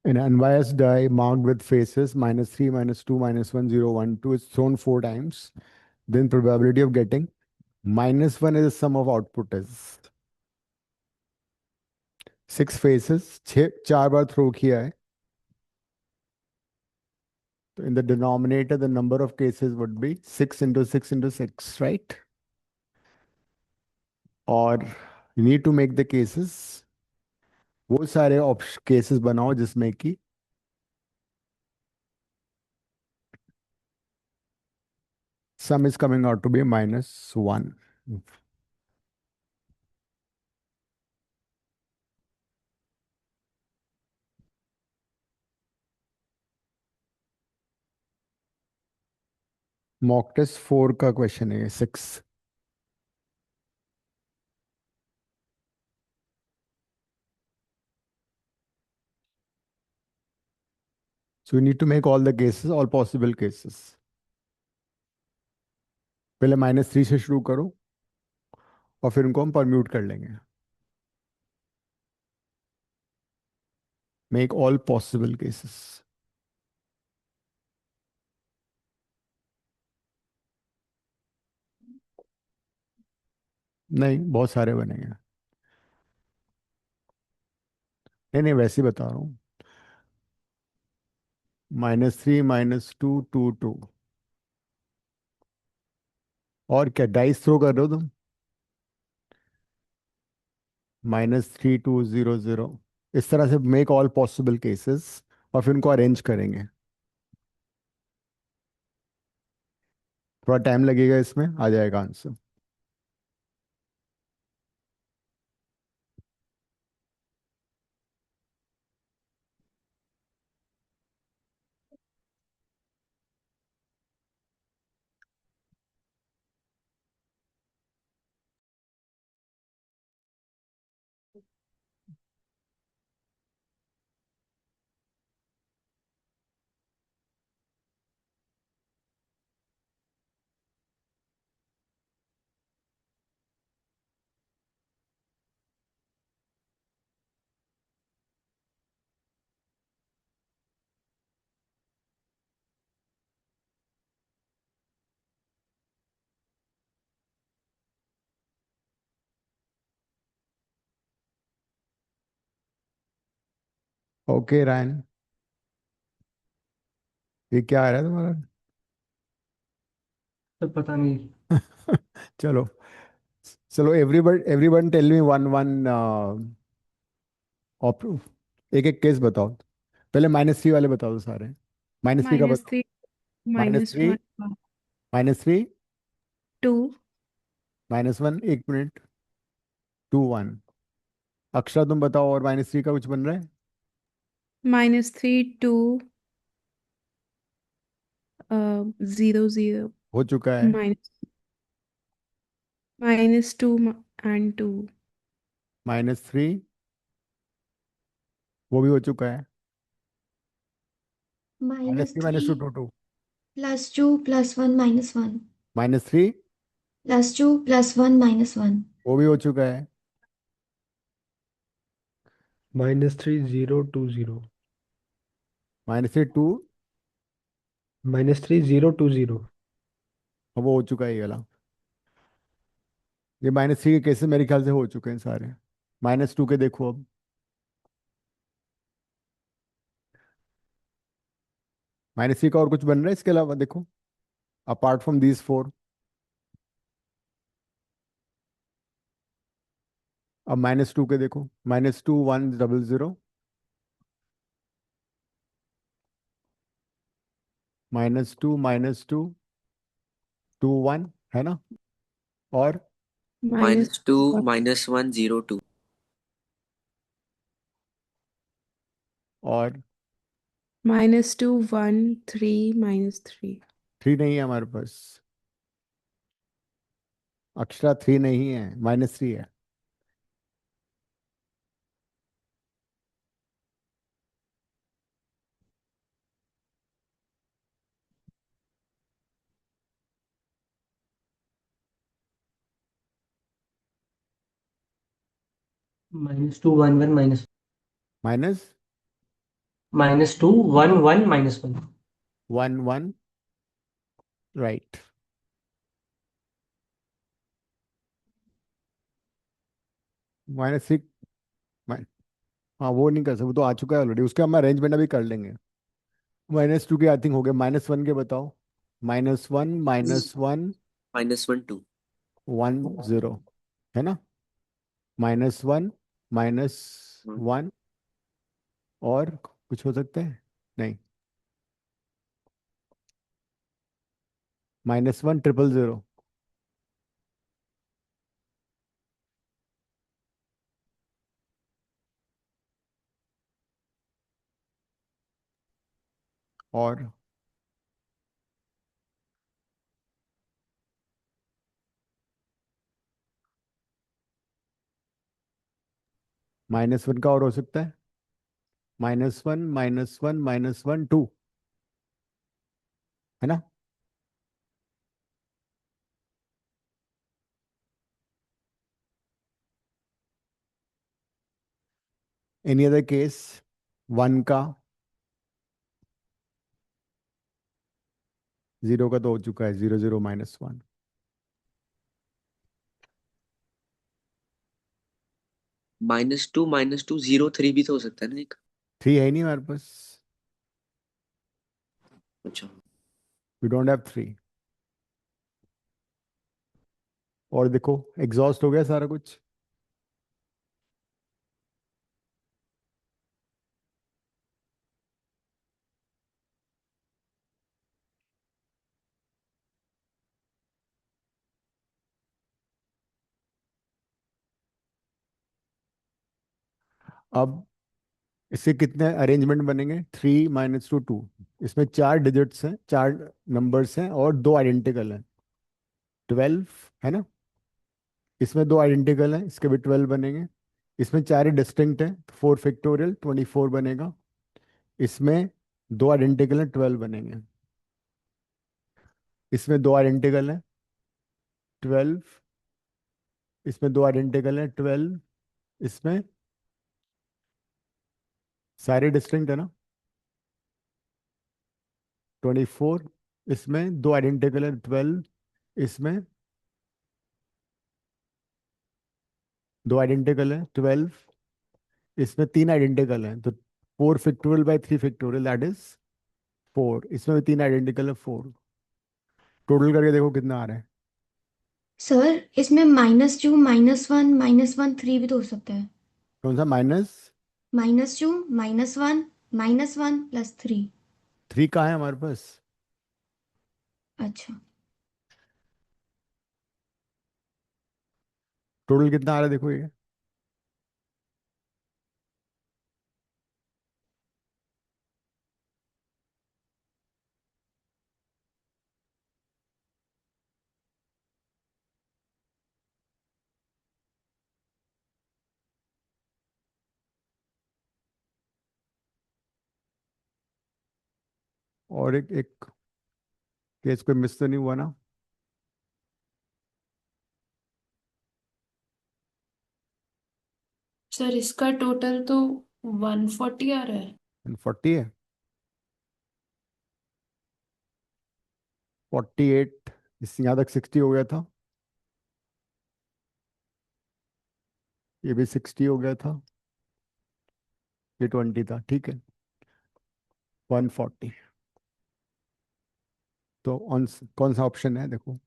An unbiased die marked with faces -3, -2, -1, 0, 1, 2 is thrown 4 times. Then probability of getting -1 is the sum of output is 6 faces, 4 bar throw किया है. So in the denominator, the number of cases would be 6 into 6 into 6, right? Or you need to make the cases. वो सारे cases बनाओ जिसमें कि sum is coming out to be -1. Mock test 4 का question है 6. So you need to make all the cases, all possible cases. पहले -3 से शुरू करो और फिर उनको हम परम्यूट कर लेंगे. Make all possible cases. नहीं, बहुत सारे बनेंगे. नहीं नहीं, वैसे ही बता रहा हूँ. -3, -2, 2, 2. और क्या डाइस थ्रो कर रहे हो तुम? -3, 2, 0, 0. इस तरह से मेक ऑल पॉसिबल केसेस और फिर उनको अरेंज करेंगे. थोड़ा टाइम लगेगा, इसमें आ जाएगा आंसर. ओके रायन, ये क्या आ रहा है तुम्हारा? तो पता नहीं। चलो चलो, everyone everyone tell me one one. एक एक केस बताओ. पहले -3 वाले बताओ तो सारे. -3 का बताओ. -3, -3, -1, -3, 2, -1. एक मिनट. 2, 1. अक्षरा तुम बताओ, और -3 का कुछ बन रहा है? -3, 2, 0, 0, हो चुका है. -2 and 2, -3 वो भी हो चुका है. minus -3, -2, 3 2, 2. plus 2 plus 1 minus 1 -3 plus 2 plus 1 minus 1 वो भी हो चुका है. -3 0 2 0 -3, 2. -3 0 2 0। वो हो चुका है ये वाला. ये -3 के केसेस मेरे ख्याल से हो चुके हैं सारे. -2 के देखो अब. -3 का और कुछ बन रहा है इसके अलावा? देखो, अपार्ट फ्रॉम दीज 4. अब -2 के देखो. -2, 1, 0, 0. -2, -2, 2, 1 है ना? और -2 -1, -1 0 2 और -2, 1, 3, -3, 3 नहीं है हमारे पास. अक्षरा 3 नहीं है, -3 है. -2 1 1 -। Minus -2 1 1 -1 1 1 right. -6 हाँ वो नहीं कर सकते, वो तो आ चुका है ऑलरेडी, उसका हम अरेंजमेंट अभी कर लेंगे। -2 के आई थिंक हो गए, -1 के बताओ। -1 -1 -1 2 1 0 है ना। -1 -1 और कुछ हो सकता है नहीं। -1 0 0 और -1 का और हो सकता है -1 -1 -1 2 है ना। एनी अदर केस 1 का 0 का तो हो चुका है, 0 0 -1। -2 0 3 भी तो हो सकता है ना एक। 3 है ही नहीं हमारे पास, अच्छा। We don't have 3। और देखो एग्जॉस्ट हो गया सारा कुछ। अब इससे कितने अरेंजमेंट बनेंगे, 3 -2 2। इसमें 4 डिजिट्स हैं, 4 नंबर्स हैं और 2 आइडेंटिकल हैं, 12 है ना। इसमें 2 आइडेंटिकल हैं, इसके भी 12 बनेंगे। इसमें 4 डिस्टिंक्ट हैं, 4 फैक्टोरियल 24 बनेगा। इसमें 2 आइडेंटिकल हैं, 12 बनेंगे। इसमें 2 आइडेंटिकल हैं, 12। इसमें 2 आइडेंटिकल हैं, 12। इसमें सारे डिस्टिंक्ट है ना, 24। इसमें 2 आइडेंटिकल हैं, 12। इसमें 2 आइडेंटिकल हैं, 12। इसमें 3 आइडेंटिकल हैं, तो 4 factorial by 3 factorial that is 4। इसमें भी 3 आइडेंटिकल है, 4। टोटल करके देखो कितना आ रहा है। सर इसमें -2 -1 -1 3 भी तो हो सकता है। कौन सा माइनस? -2 -1 -1 +3। 3 कहाँ है हमारे पास? अच्छा। टोटल कितना आ रहा है देखो ये। और एक एक केस कोई मिस तो नहीं हुआ ना? सर इसका टोटल तो 140 आ रहा है। 40 है, 48। इस यहाँ तक 60 हो गया था, ये भी 60 हो गया था, ये 20 था, ठीक है। 140। तो ऑन कौन सा ऑप्शन है देखो।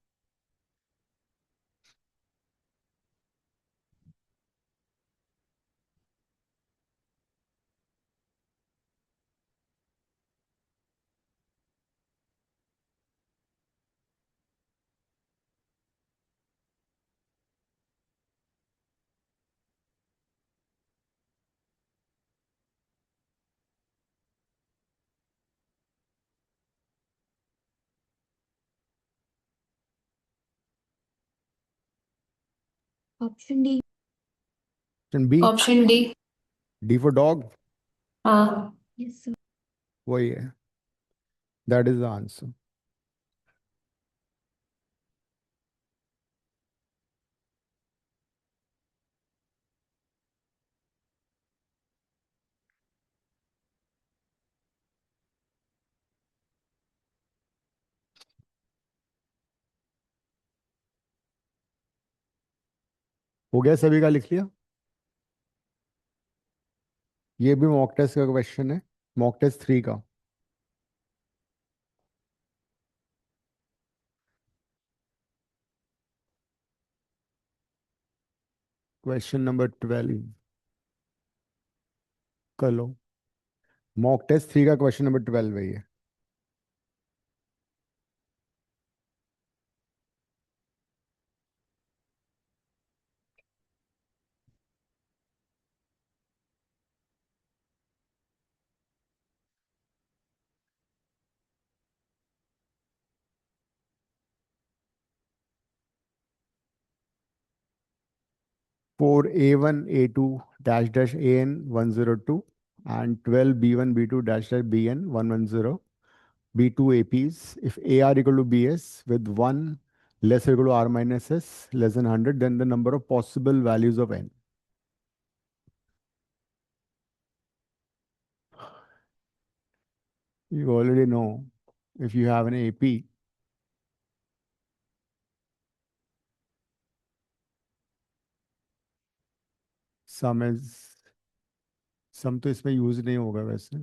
Option D. Option B, option D. D for dog. हाँ। Yes sir. वही है, दैट इज द आंसर। हो गया, सभी का लिख लिया? ये भी मॉक टेस्ट का क्वेश्चन है, मॉक टेस्ट 3 का। क्वेश्चन नंबर 12 कर लो। मॉक टेस्ट 3 का क्वेश्चन नंबर 12 है ये। For A1, A2 dash dash AN 102 and 12 B1, B2 dash dash BN 110, B2 APs. If AR equal to BS with 1 less or equal to R minus S less than 100, then the number of possible values of N. You already know if you have an AP, sum is sum तो इसमें use नहीं होगा वैसे।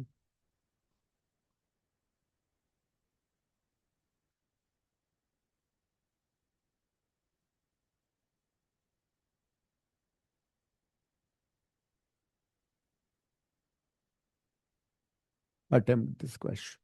Attempt this question.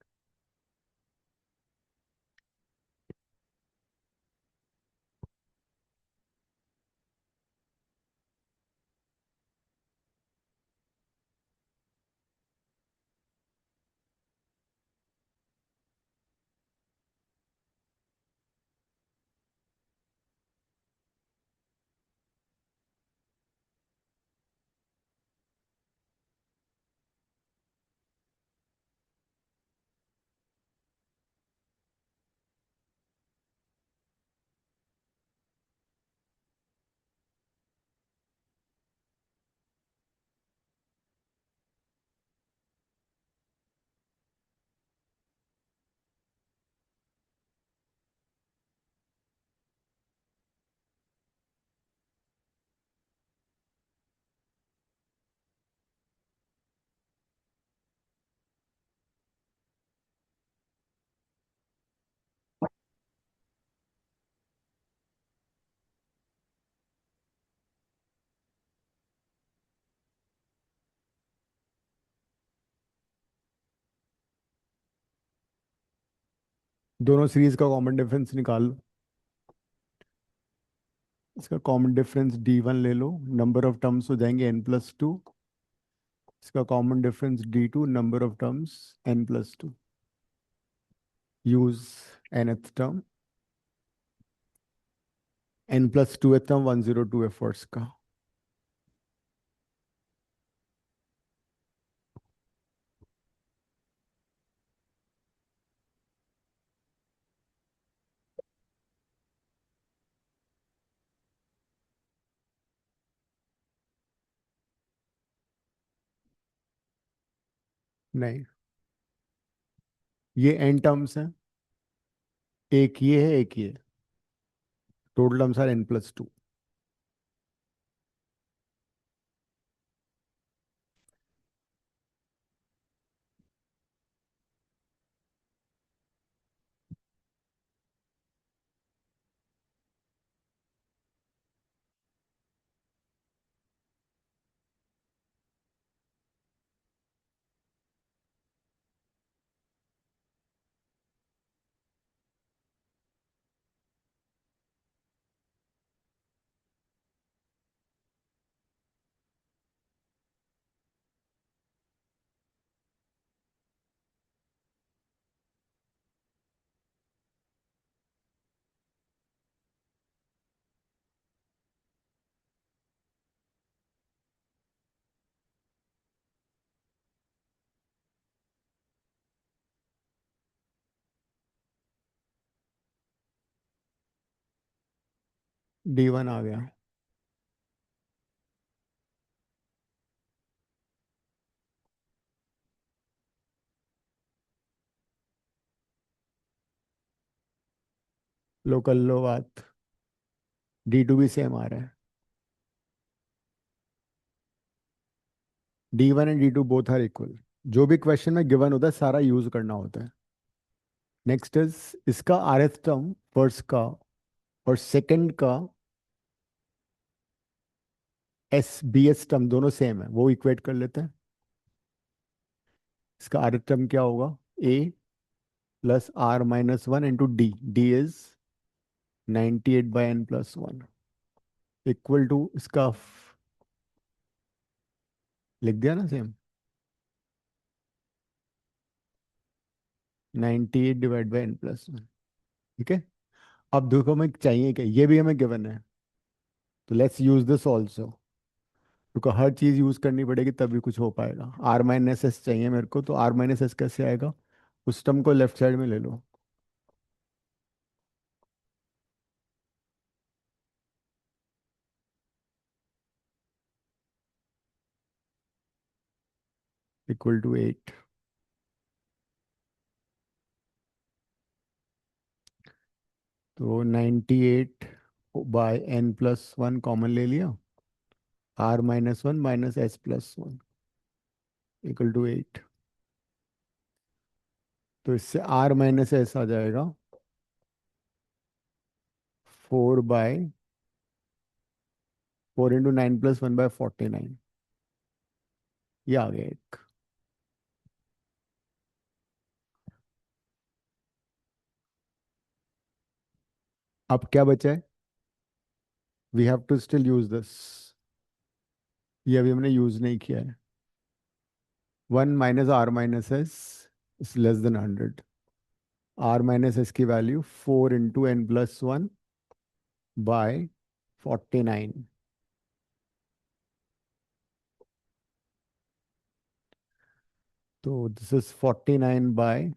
दोनों series का common difference निकाल लो। इसका common difference D1 ले लो, नंबर ऑफ टर्म्स हो जाएंगे n+2। इसका common difference D2, number of terms n+2। Use nth term, n+2 term 102 efforts का। नहीं, ये n टर्म्स हैं, एक ये है एक ये, total terms are n+2। D1 आ गया। लो कर लो बात। D2 भी सेम आ रहा है। D1 and D2 both are equal. जो भी क्वेश्चन में गिवन होता है सारा यूज करना होता है। नेक्स्ट इज इसका rth टर्म फर्स्ट का और सेकंड का bs टर्म दोनों सेम है, वो इक्वेट कर लेते हैं। इसका rth टर्म क्या होगा? a plus r minus one into D, D is 98/n+1 equal to इसका लिख दिया ना सेम, 98/n+1। ठीक है, अब देखो हमें चाहिए क्या, ये भी हमें गिवन है, तो लेट्स यूज दिस ऑल्सो। क्योंकि हर चीज यूज करनी पड़ेगी तभी कुछ हो पाएगा। आर माइनस एस चाहिए मेरे को, तो आर माइनस एस कैसे आएगा? उस टर्म को लेफ्ट साइड में ले लो। Equal to 8। तो 98/n+1 कॉमन ले लिया, r-1 minus s+1 equal to 8। तो इससे r माइनस एस आ जाएगा 4/4 × 9 + 1/49। ये आ गया एक। अब क्या बचा है? We have to still use this. ये अभी हमने यूज नहीं किया है। 1 minus R minus S is less than 100। R minus S की वैल्यू 4 × n+1/49। तो दिस इज 49/4।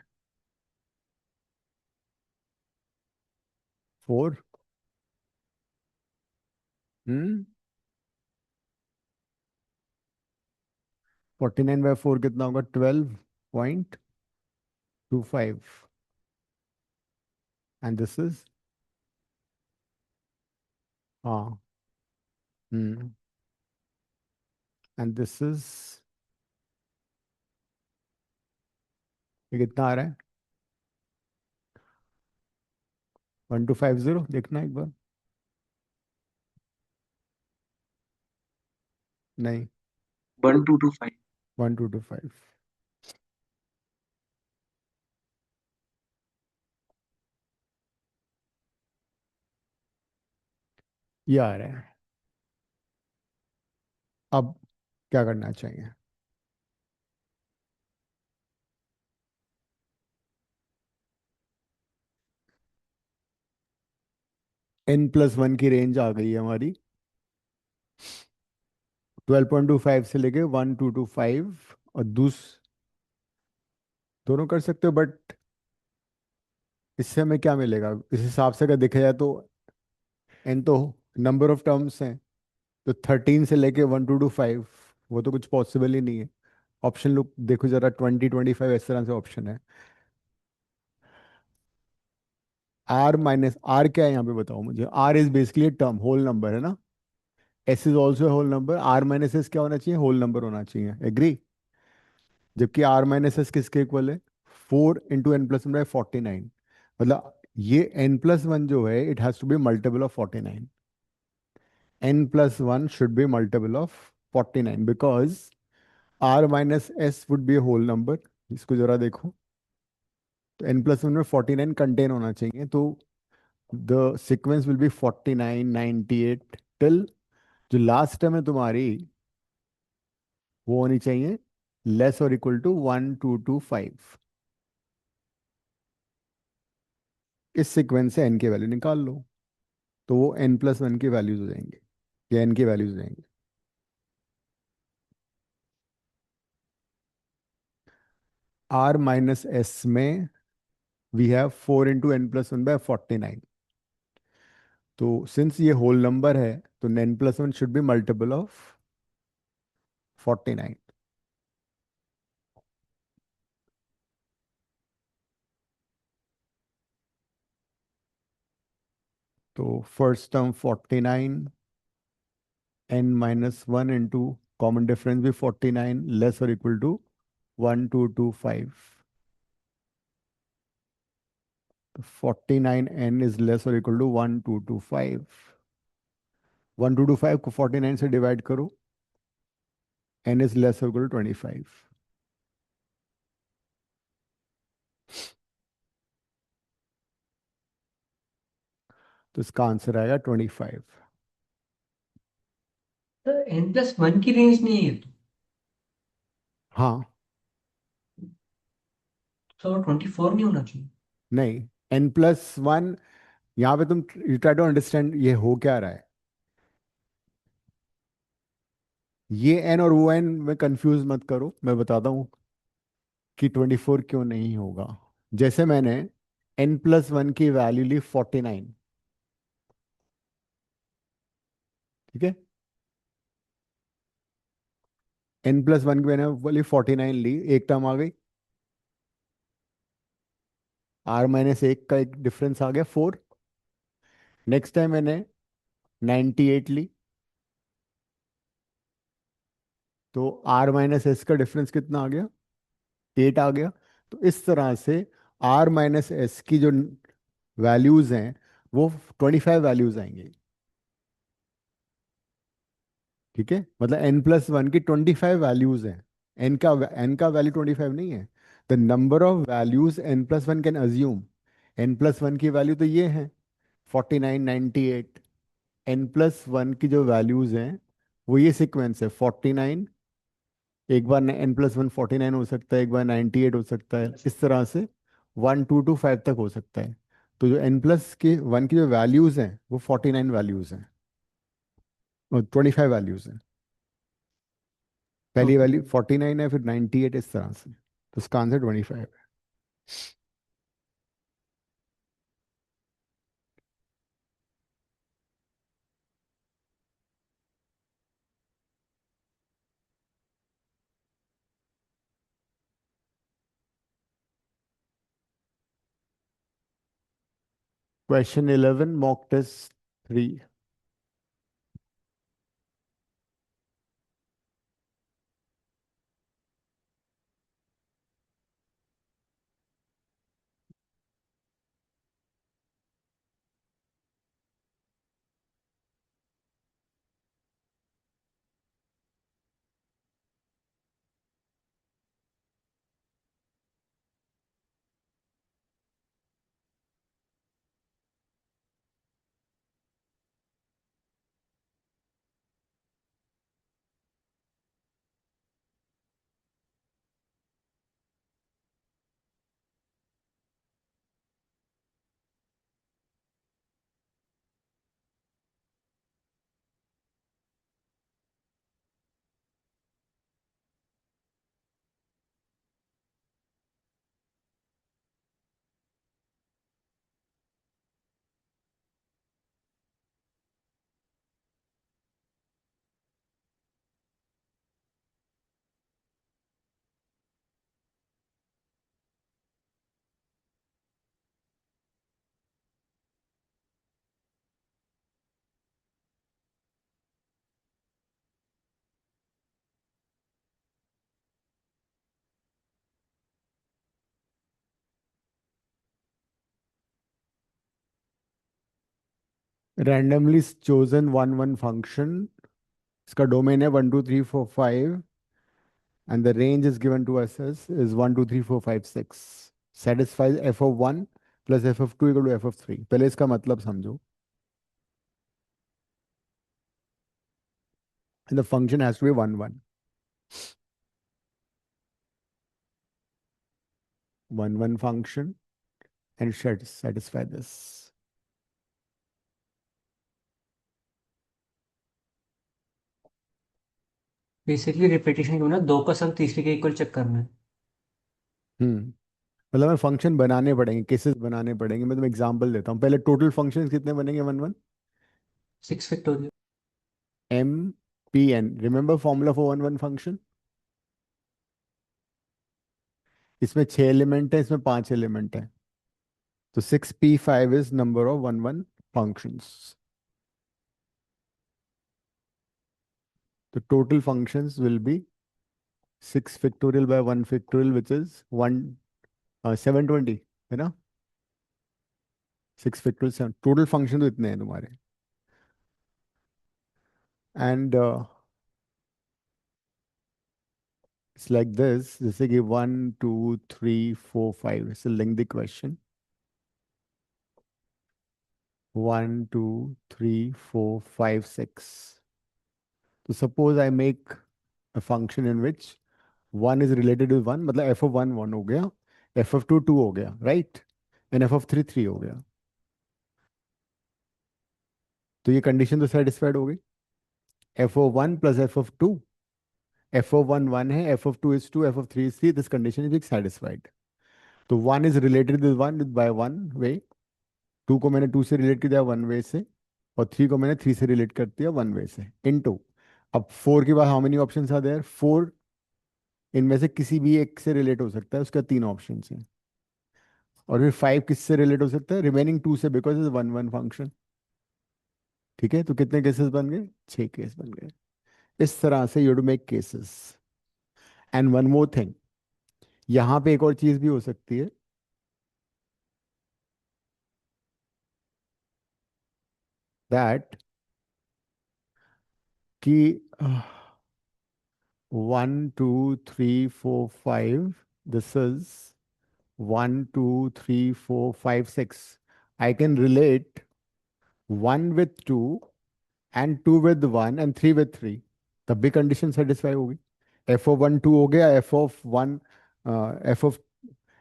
49/4 कितना होगा? 12.25। एंड दिस इज, हाँ, एंड दिस इज, ये कितना आ रहा है? 1250। देखना एक बार। नहीं, 1225। 1225। ये आ रहा है। अब क्या करना चाहिए? n+1 की रेंज आ गई है हमारी, 12.25 से लेके 1225। और दोनों कर सकते हो, बट इससे हमें क्या मिलेगा इस हिसाब से? अगर देखा जाए तो n तो नंबर ऑफ टर्म्स हैं, तो 13 से लेके 1225 वो तो कुछ पॉसिबल ही नहीं है। ऑप्शन लुक देखो जरा, 20, 25 इस तरह से ऑप्शन है। आर माइनस आर क्या है यहाँ पे बताओ मुझे? R is basically term, whole number है ना। S is also whole number. R minus S क्या होना चाहिए? होल नंबर होना चाहिए। एग्री? जबकि आर माइनस एस किसके इक्वल है? 4 × n+1/49। मतलब ये n+1 जो है, it has to be multiple of 49। n+1 should be multiple of 49 because R minus S would be whole number. इसको जरा देखो, तो n+1 में 49 कंटेन होना चाहिए। तो the sequence will be 49, 98 till जो लास्ट टर्म है तुम्हारी, वो होनी चाहिए लेस और इक्वल टू 1225। इस सीक्वेंस से n के वैल्यू निकाल लो, तो वो n+1 की वैल्यूज हो जाएंगे, या n की वैल्यूज हो जाएंगे। r माइनस एस में वी हैव 4 × n+1/49। तो सिंस ये होल नंबर है, तो n+1 should be multiple of 49। तो first term 49, n-1 into common difference भी 49 लेस और equal to 1225. 49n is less or equal to 1225. 1225 को 49 से डिवाइड करो, n is less or equal to 25. तो इसका आंसर आएगा 25. तो n+1 की रेंज नहीं है हाँ, तो 24 नहीं होना चाहिए। नहीं, n+1, यहाँ पे तुम यू ट्राई टू अंडरस्टैंड ये हो क्या रहा है. ये n और वो n में कंफ्यूज मत करो, मैं बताता हूँ कि 24 क्यों नहीं होगा. जैसे मैंने n+1 की वैल्यू ली 49, ठीक है. n+1 की मैंने वाली 49 ली, एक टर्म आ गई, r-1 का एक डिफरेंस आ गया 4. नेक्स्ट टाइम मैंने 98 ली, तो r-s का डिफरेंस कितना आ गया, 8 आ गया. तो इस तरह से r-s की जो वैल्यूज हैं वो 25 वैल्यूज आएंगे. ठीक है, मतलब n+1 की 25 वैल्यूज हैं. n का वैल्यू 25 नहीं है. The number of values n+1 can assume. n+1 की वैल्यू तो ये है 49, 98. n+1 की जो वैल्यूज हैं वो ये सीक्वेंस है 49, एक बार n+1 49 हो सकता है, एक बार 98 हो सकता है, इस तरह से 1225 तक हो सकता है. तो जो n+1 की जो वैल्यूज हैं वो 49 वैल्यूज हैं और 25 वैल्यूज हैं. पहली ओके। वैल्यू 49 है, फिर 98, इस तरह से. तो इसका आंसर 25 है. Question 11, mock test 3. Randomly chosen one function, इसका डोमेन है 1 2 3 4 5, and the range is given to us as is 1 2 3 4 5 6, satisfies f of 1 plus f of 2 equal to f of 3. पहले इसका मतलब समझो. And the function has to be 1 1 1 1 function and should satisfy this. Basically repetition क्यों ना, 2 का सम तीसरे के equal check करना है। मतलब हमें फंक्शन बनाने पड़ेंगे, केसेस बनाने पड़ेंगे. मैं तुम्हें एग्जांपल देता हूँ. पहले टोटल फंक्शंस कितने बनेंगे 1 1? 6 factorial. m p n. Remember formula for 1 1 function. इसमें 6 एलिमेंट है, इसमें 5 एलिमेंट है. तो 6p5 is number of 1 1 functions. तो total functions will be 6 factorial by 1 factorial which is 720, है ना? 6 factorial 7, टोटल फंक्शन तो इतने हैं तुम्हारे. And it's like this. जैसे कि 1 2 3 4 5. It's a lengthy question. 1 2 3 4 5 6. So suppose I make a function in which 1 is related with 1, मतलब f of 1 1 हो गया, f of 2 2 हो गया, right? and f of 3 3 हो गया. तो ये कंडीशन तो सेटिस्फाइड हो गई. f of 1 plus f of 2. f of 1 1 है, f of 2 is 2, f of 3 is 3. This condition is satisfied. तो 1 is related with 1 by 1 way. 2 को मैंने 2 से रिलेट कर दिया 1 वे से, और 3 को मैंने 3 से रिलेट कर दिया 1 वे से, इनटू. अब 4 के बाद how many options are there? 4. इनमें से किसी भी एक से रिलेट हो सकता है, उसका 3 ऑप्शंस हैं. और फिर 5 किससे रिलेट हो सकता है? रिमेनिंग 2 से, बिकॉज इज 1 1 फंक्शन. ठीक है, तो कितने केसेस बन गए? 6 केस बन गए. इस तरह से you to make cases. And one more thing, यहाँ पे एक और चीज भी हो सकती है, दैट कि 1 2 3 4 5, this is 1 2 3 4 5 6. I can relate 1 with 2 and 2 with 1 and 3 with 3. तब भी कंडीशन सेटिस्फाई होगी. f of 1 2 हो गया, f of 1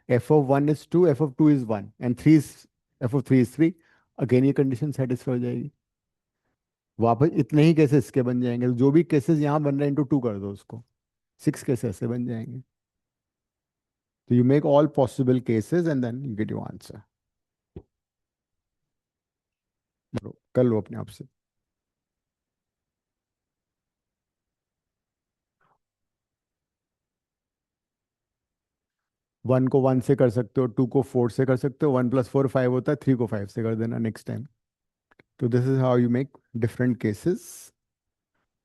f of 1 is 2, f of 2 is 1 and 3 is f of 3 is 3. Again ये कंडीशन सेटिस्फाई हो जाएगी. वापस इतने ही केसेस के बन जाएंगे. जो भी केसेस यहाँ बन रहे हैं इंटू 2 कर दो उसको, 6 केसेस ऐसे बन जाएंगे. तो you make all possible cases and then you get your answer. कर लो अपने आप से. 1 को 1 से कर सकते हो, 2 को 4 से कर सकते हो, 1 + 4 5 होता है, 3 को 5 से कर देना नेक्स्ट टाइम. तो this is how you make different cases,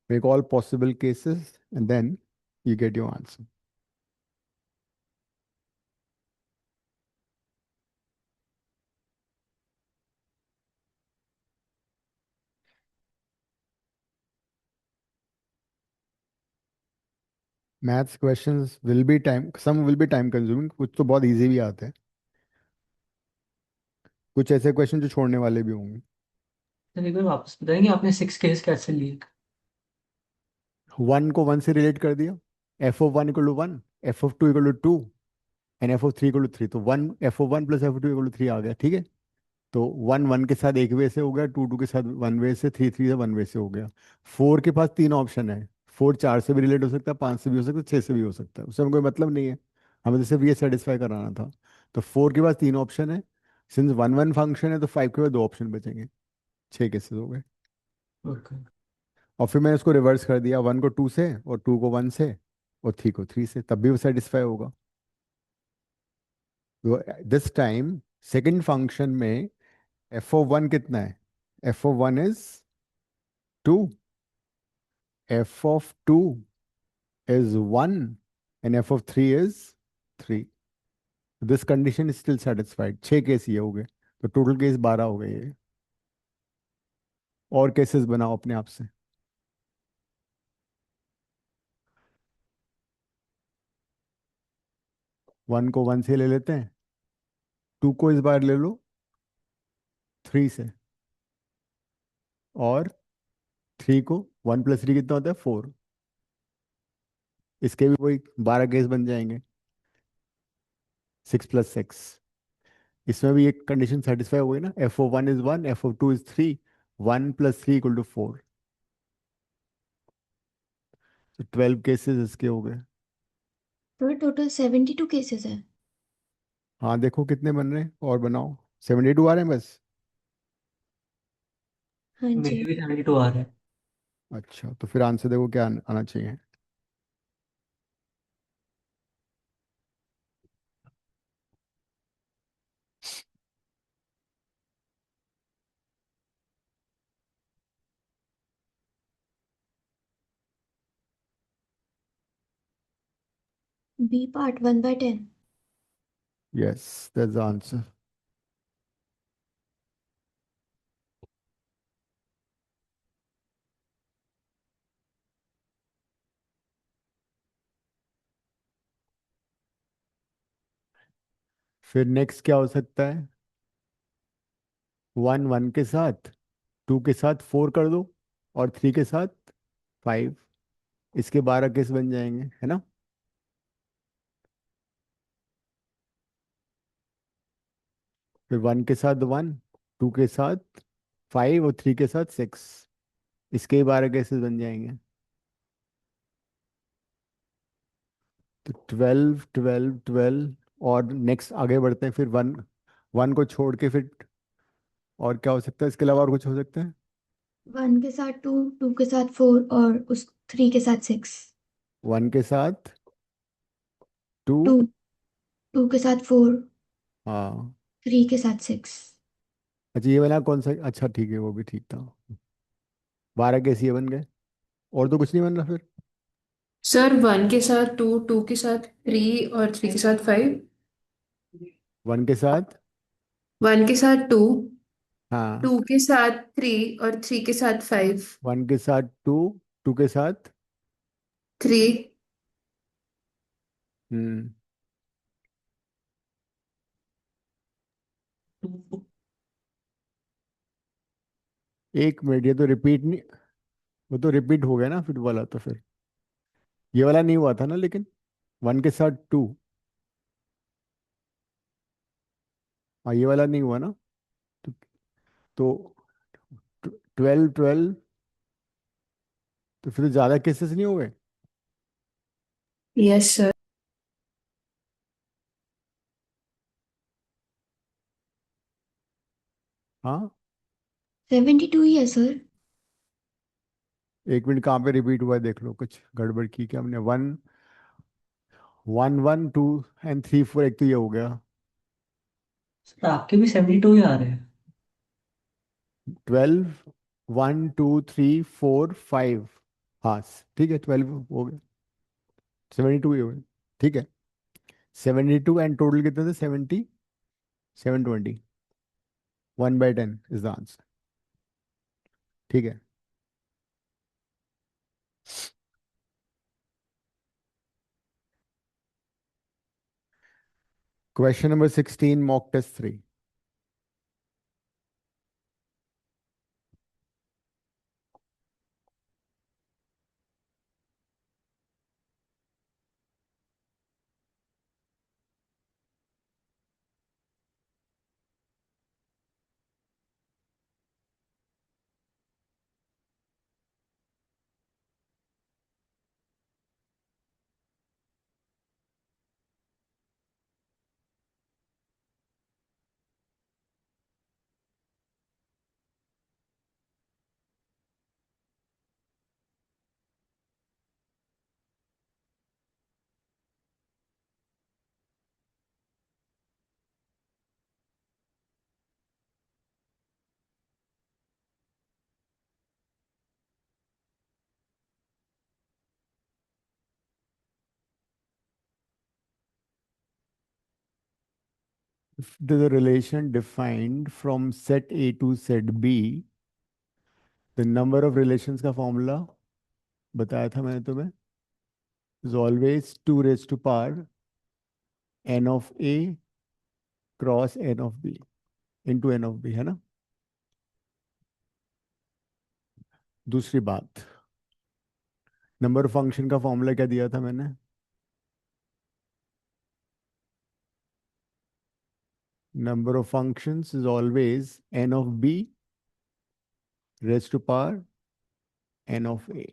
make all possible cases and then you get your answer. Maths questions will be time, some will be time consuming, कुछ तो बहुत इजी भी आते हैं, कुछ ऐसे क्वेश्चन जो छोड़ने वाले भी होंगे. सर एक बार वापस बताएंगे आपने 6 केस कैसे लिए? 1 को 1 से रिलेट कर दिया, f of 1 = 1, f of 2 = 2 and f of 3 = 3. तो 1 f of 1 + f of 2 = 3 आ गया. ठीक है, तो 1 1 के साथ एक वे से हो गया, 2 2 के साथ 1 वे से, 3 3 से 1 वे से हो गया. 4 के पास 3 ऑप्शन है. 4 4 से भी रिलेट हो सकता है, 5 से भी हो सकता है, 6 से भी हो सकता है, उससे हमें कोई मतलब नहीं है, हमें तो सिर्फ ये सेटिस्फाई कराना था. तो 4 के पास 3 ऑप्शन है. सिंस 1 1 फंक्शन है तो 5 के पास 2 ऑप्शन बचेंगे. 6 केसेस हो गए. ओके. और फिर मैंने उसको रिवर्स कर दिया, 1 को 2 से और 2 को 1 से और 3 को 3 से, तब भी वो सेटिस्फाई होगा. तो दिस टाइम सेकंड फंक्शन में f of 1 कितना है? f of 1 is 2, f of 2 is 1 and f of 3 is 3. This condition is still satisfied. 6 case ये हो गए, तो टोटल केस 12 हो गए ये. और केसेस बनाओ अपने आप से. 1 को 1 से ले लेते हैं, 2 को इस बार ले लो 3 से, और 3 को 1 + 3 कितना होता है? 4. इसके भी वही 12 केस बन जाएंगे, 6 + 6. इसमें भी एक कंडीशन सेटिस्फाई हो गई ना, f of 1 is 1, f of 2 is 3, 1 + 3 = 4. तो 12 केसेस इसके हो गए. सर टोटल 72 केसेस है. हाँ देखो कितने बन रहे हैं, और बनाओ. 72 आ रहे हैं बस. हाँ मेरे जी. भी 72 आ रहा है. अच्छा, तो फिर आंसर देखो क्या आना चाहिए. B part 1/10. Yes, that's the answer. फिर नेक्स्ट क्या हो सकता है? 1 1 के साथ, 2 के साथ 4 कर दो, और 3 के साथ 5। इसके 12 केस बन जाएंगे, है ना? फिर 1 के साथ 1, 2 के साथ 5 और 3 के साथ 6। इसके 12 केसेस बन जाएंगे। तो 12 12 12, और नेक्स्ट आगे बढ़ते हैं। फिर 1 1 को छोड़ के फिर और क्या हो सकता है? इसके अलावा और कुछ हो सकता है? 1 के साथ 2, 2 के साथ 4 और उस 3 के साथ 6। 1 के साथ 2। 2, 2 के साथ 4, हाँ। 3 के साथ 6। अच्छा, ये वाला कौन सा? अच्छा ठीक है, वो भी ठीक था। 12 केस ये बन गए, और तो कुछ नहीं बन रहा फिर। सर 1 के साथ 2, 2 के साथ 3 और 3 के साथ 5। 1 के साथ, 1 के साथ 2, हाँ, 2 के साथ 3 और 3 के साथ 5। 1 के साथ 2, 2 के साथ, 3। हम्म, एक मिनट, ये तो रिपीट नहीं, वो तो रिपीट हो गया ना फिर वाला, तो फिर ये वाला नहीं हुआ था ना लेकिन। 1 के साथ 2, हाँ ये वाला नहीं हुआ ना। तो 12 12, तो फिर ज्यादा केसेस नहीं हो गए? Yes sir. हाँ। 72 ही है सर। एक मिनट, कहाँ पे रिपीट हुआ है देख लो, कुछ गड़बड़ की क्या हमने? 1 1 1 2 एंड 3 4, एक तो ये हो गया। सर आपके भी 72 ही आ रहे हैं। 12 1 2 3 4 5, हाँ ठीक है, 12 हो गए, 72 ही हो गए। ठीक है, 72 एंड टोटल कितने थे? 70, 720। 1/10 इज द आंसर। ठीक है। Question number 16, mock test 3। There's a relation defined from set A to set B. The number of relations का फॉर्मूला बताया था मैंने तुम्हें, is always 2 raised to power n of A cross n of B into n of B, है ना? दूसरी बात, number function का फॉर्मूला क्या दिया था मैंने? Number of functions is always n of B raised to power n of A.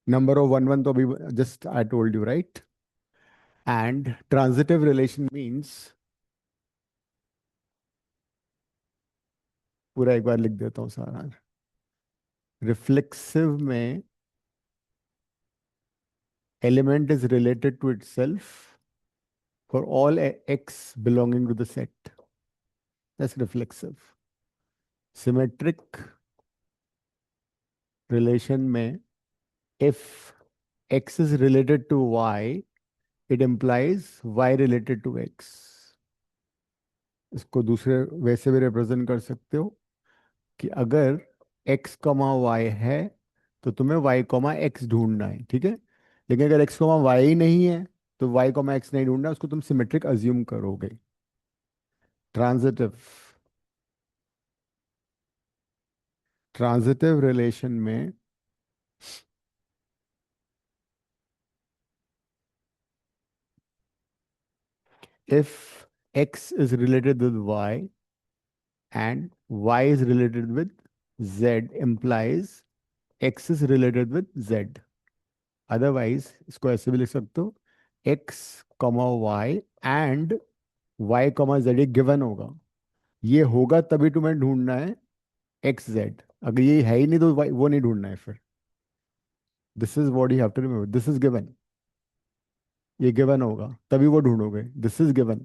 Number of 1 1 तो अभी just I told you, right? And transitive relation means, पूरा एक बार लिख देता हूँ सारा। रिफ्लेक्सिव में element is related to itself for all x belonging to the set. That's reflexive. Symmetric relation में if x is related to y, it implies Y related to X. इसको दूसरे वैसे भी रिप्रेजेंट कर सकते हो कि अगर x कॉमा वाई है तो तुम्हें y कॉमा एक्स ढूंढना है, ठीक है। लेकिन अगर x कॉमा वाई ही नहीं है तो y कॉमा एक्स नहीं ढूंढना, उसको तुम सिमेट्रिक अज्यूम करोगे। ट्रांजिटिव ट्रांजिटिव रिलेशन में if x is related with y and y is related with z implies x is related with z। Otherwise इसको ऐसे भी लिख सकते हो, x comma Y and y comma z ये given होगा। ये होगा तभी तुम्हें ढूंढना है एक्स जेड। अगर ये है ही नहीं तो वो नहीं ढूंढना है फिर। This is what you have to remember, this is given. ये गिवन होगा तभी वो ढूंढोगे, दिस इज गिवन।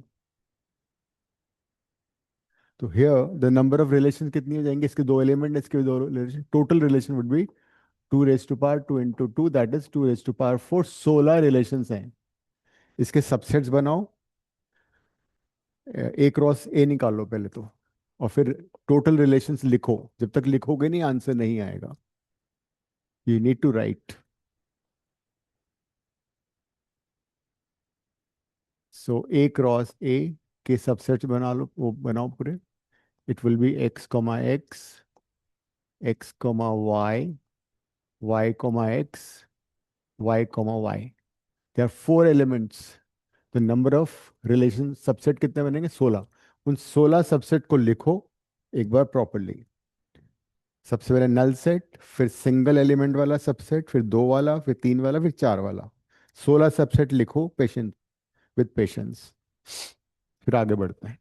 तो here the number of relation कितनी हो जाएंगे, इसके दो एलिमेंट, इसके दो relation, total relation would be 2 raised to power 2 into 2, that is 2 raised to power 4। 16 relations हैं। इसके सबसेट्स बनाओ, ए क्रॉस ए निकालो पहले तो, और फिर टोटल रिलेशंस लिखो। जब तक लिखोगे नहीं आंसर नहीं आएगा। You need to write. So A cross A के सबसेट्स बना लो, वो बनाओ पूरे। It will be X comma X, X comma Y, Y comma X, Y comma Y. There are 4 elements. तो नंबर ऑफ रिलेशन सबसेट कितने बनेंगे, 16। उन 16 सबसेट को लिखो एक बार प्रॉपरली। सबसे पहले नल सेट, फिर सिंगल एलिमेंट वाला सबसेट, फिर 2 वाला, फिर 3 वाला, फिर 4 वाला। 16 सबसेट लिखो पेशेंस, विद पेशेंस। फिर आगे बढ़ते हैं।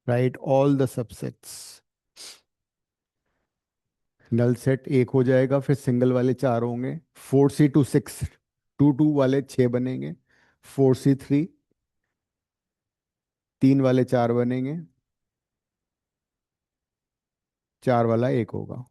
Write all the subsets. Null set एक हो जाएगा, फिर सिंगल वाले 4 होंगे, 4c to 6, 2 2 वाले 6 बनेंगे, 4c3, 3 वाले 4 बनेंगे, 4 वाला 1 होगा।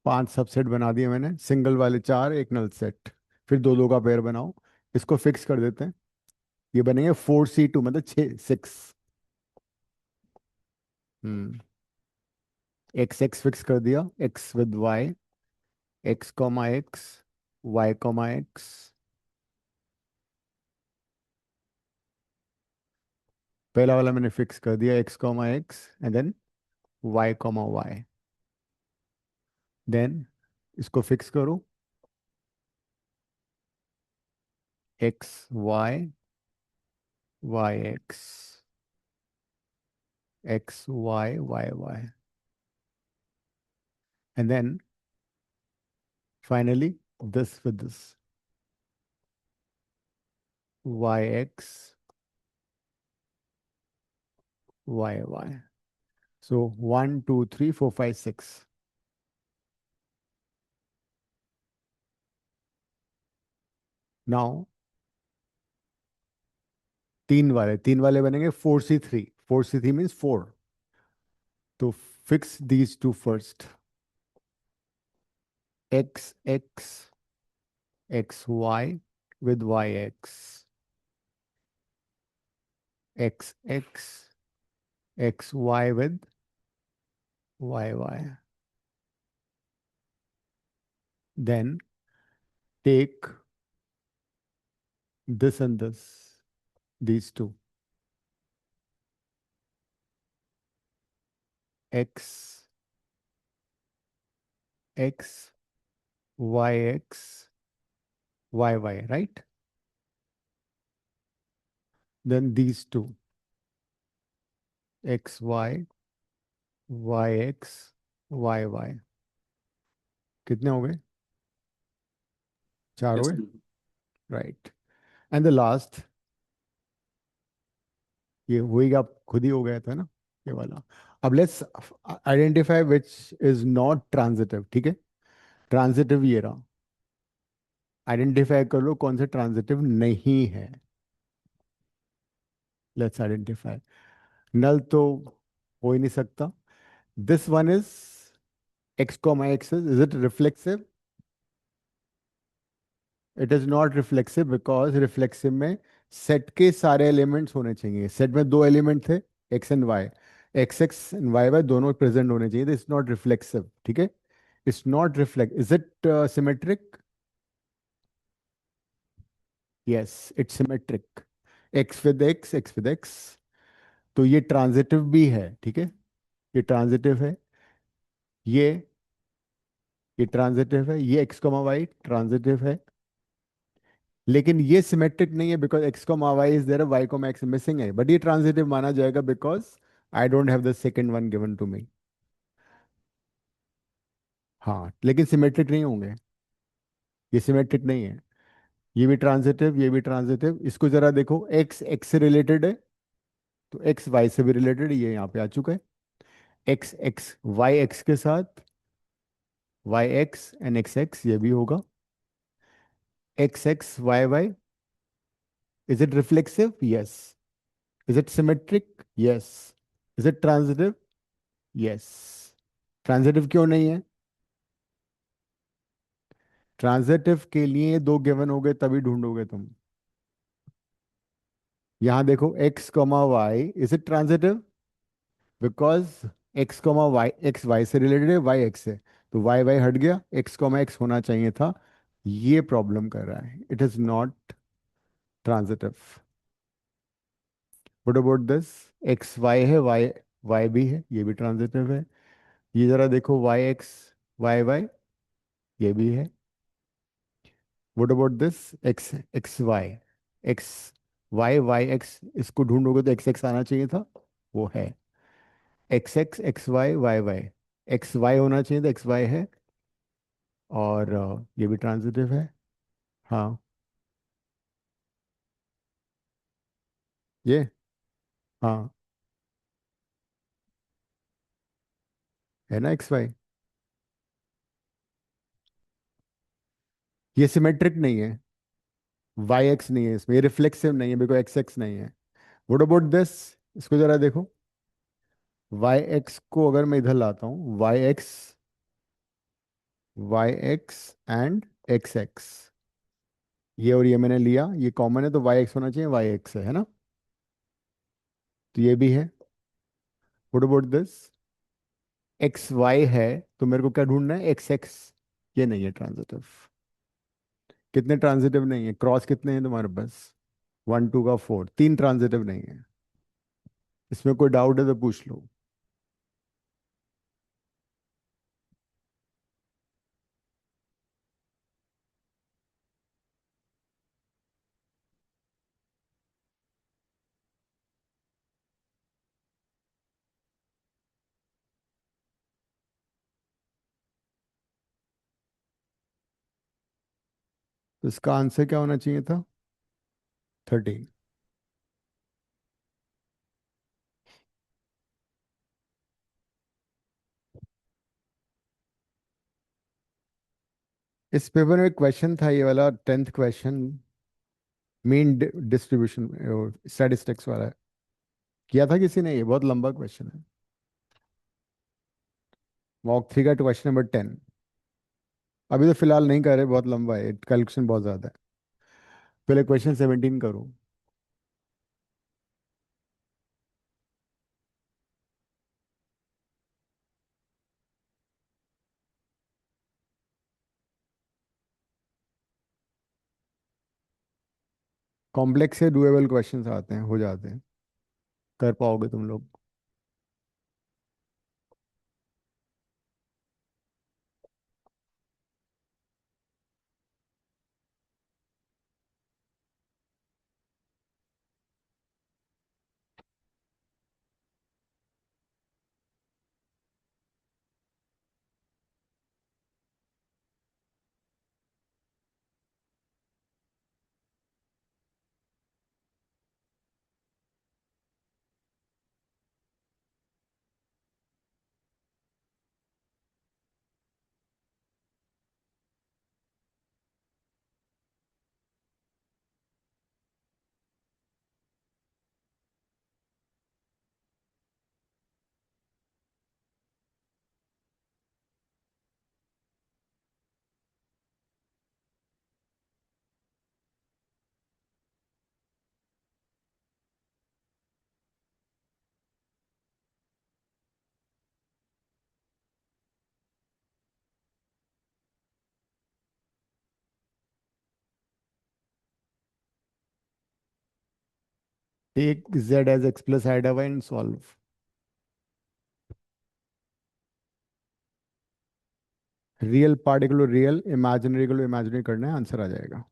5 सबसेट बना दिए मैंने, सिंगल वाले 4, एक नल सेट। फिर दो दो का पेयर बनाओ, इसको फिक्स कर देते हैं। ये बनेंगे 4C2, मतलब 6। हम्म एक्स एक्स फिक्स कर दिया, X with Y, X comma X, Y comma X. पहला वाला मैंने फिक्स कर दिया, X comma X, and then Y comma Y. Then इसको फिक्स करो, X Y, Y X, x Y Y Y, and then finally this with this, yx, y. So 1 2 3 4 5 6. Now तीन वाले बनेंगे 4C3। 4C3 means 4. तो fix these two first, x x, x y with yx, x x, x y with y. Then take this and this, these two, x x, yx, y, right? Then these two, x y, yx, y. कितने हो गए? 4 हो Yes, गए, sir. Right. And the last, ये वही आप खुद ही हो गया था ना, ये वाला। अब let's identify which is not transitive, ठीक है? ट्रांजिटिव ये रहा, आइडेंटिफाई कर लो कौन से ट्रांजिटिव नहीं है। Let's identify. नल तो हो ही नहीं सकता। This one is x comma x, is it reflexive? It is not reflexive, because reflexive में सेट के सारे एलिमेंट्स होने चाहिए। सेट में दो एलिमेंट थे, X and Y, X X and Y Y दोनों प्रेजेंट होने चाहिए। इट्स नॉट रिफ्लेक्सिव, ठीक है? It's not reflect. Is it symmetric? Yes, it's symmetric. X with X, X with X. तो ये ट्रांजिटिव भी है, ठीक है? ये ट्रांजिटिव है, ये ये ट्रांजिटिव है, ये एक्स कॉमा वाई ट्रांजिटिव है। लेकिन ये सिमेट्रिक नहीं है, because X comma Y is there, Y comma X missing है। बट ये ट्रांजिटिव माना जाएगा because I don't have the second one given to me. हाँ, लेकिन सिमेट्रिक नहीं होंगे, ये सिमेट्रिक नहीं है। ये भी ट्रांजिटिव, ये भी ट्रांजिटिव। इसको जरा देखो, एक्स एक्स से रिलेटेड है, तो एक्स वाई से भी रिलेटेड, ये यहाँ पे आ चुका है। एक्स एक्स वाई एक्स के साथ, Y x and x x, ये भी होगा। X x Y Y, is it reflexive? Yes. Is it symmetric? Yes. Is it transitive? Yes. Transitive क्यों नहीं है? ट्रांजिटिव के लिए दो गिवन हो गए, तभी ढूंढोगे तुम। यहां देखो, X comma Y, is it transitive? Because X comma Y, x Y से रिलेटेड है, वाई एक्स से, तो वाई वाई हट गया, एक्स कॉमा एक्स होना चाहिए था। ये प्रॉब्लम कर रहा है, it is not transitive. What about this? X y है, वाई वाई भी है, ये भी ट्रांजिटिव है। ये जरा देखो, वाई एक्स वाई वाई, ये भी है। What about this? X x y, x Y Y x, इसको ढूंढोगे तो एक्स एक्स आना चाहिए था, वो है। X x x Y Y Y, x y होना चाहिए था, एक्स वाई है। और ये भी ट्रांजिटिव है। हाँ, ये, हाँ, है ना एक्स वाई। ये सिमेट्रिक नहीं है, वाई एक्स नहीं है इसमें, ये रिफ्लेक्सिव नहीं है, बिकॉज एक्स एक्स नहीं है। What about this? इसको जरा देखो, वाई एक्स को अगर मैं इधर लाता हूँ, y x y x and x x, ये और ये मैंने लिया, ये कॉमन है तो वाई एक्स होना चाहिए, वाई एक्स है ना, तो ये भी है। What about this, x y है, तो मेरे को क्या ढूंढना है, एक्स एक्स, ये नहीं है ट्रांजिटिव। कितने ट्रांजिटिव नहीं है, क्रॉस कितने हैं तुम्हारे पास, 1 2 का 4, 3 ट्रांजिटिव नहीं है। इसमें कोई डाउट है तो पूछ लो। तो इसका आंसर क्या होना चाहिए था, 13। इस पेपर में क्वेश्चन था ये वाला 10th question, mean distribution statistics वाला, किया था किसी ने, ये बहुत लंबा क्वेश्चन है। मॉक 3 का क्वेश्चन नंबर 10, अभी तो फिलहाल नहीं कर रहे, बहुत लंबा है, कैलकुलेशन बहुत ज़्यादा है। पहले क्वेश्चन 17 करो। कॉम्प्लेक्स से डुएबल क्वेश्चंस आते हैं, हो जाते हैं, कर पाओगे तुम लोग। Take z as x plus iota y and solve. Real particular real, imaginary को इमेजिनरी करना है, आंसर आ जाएगा।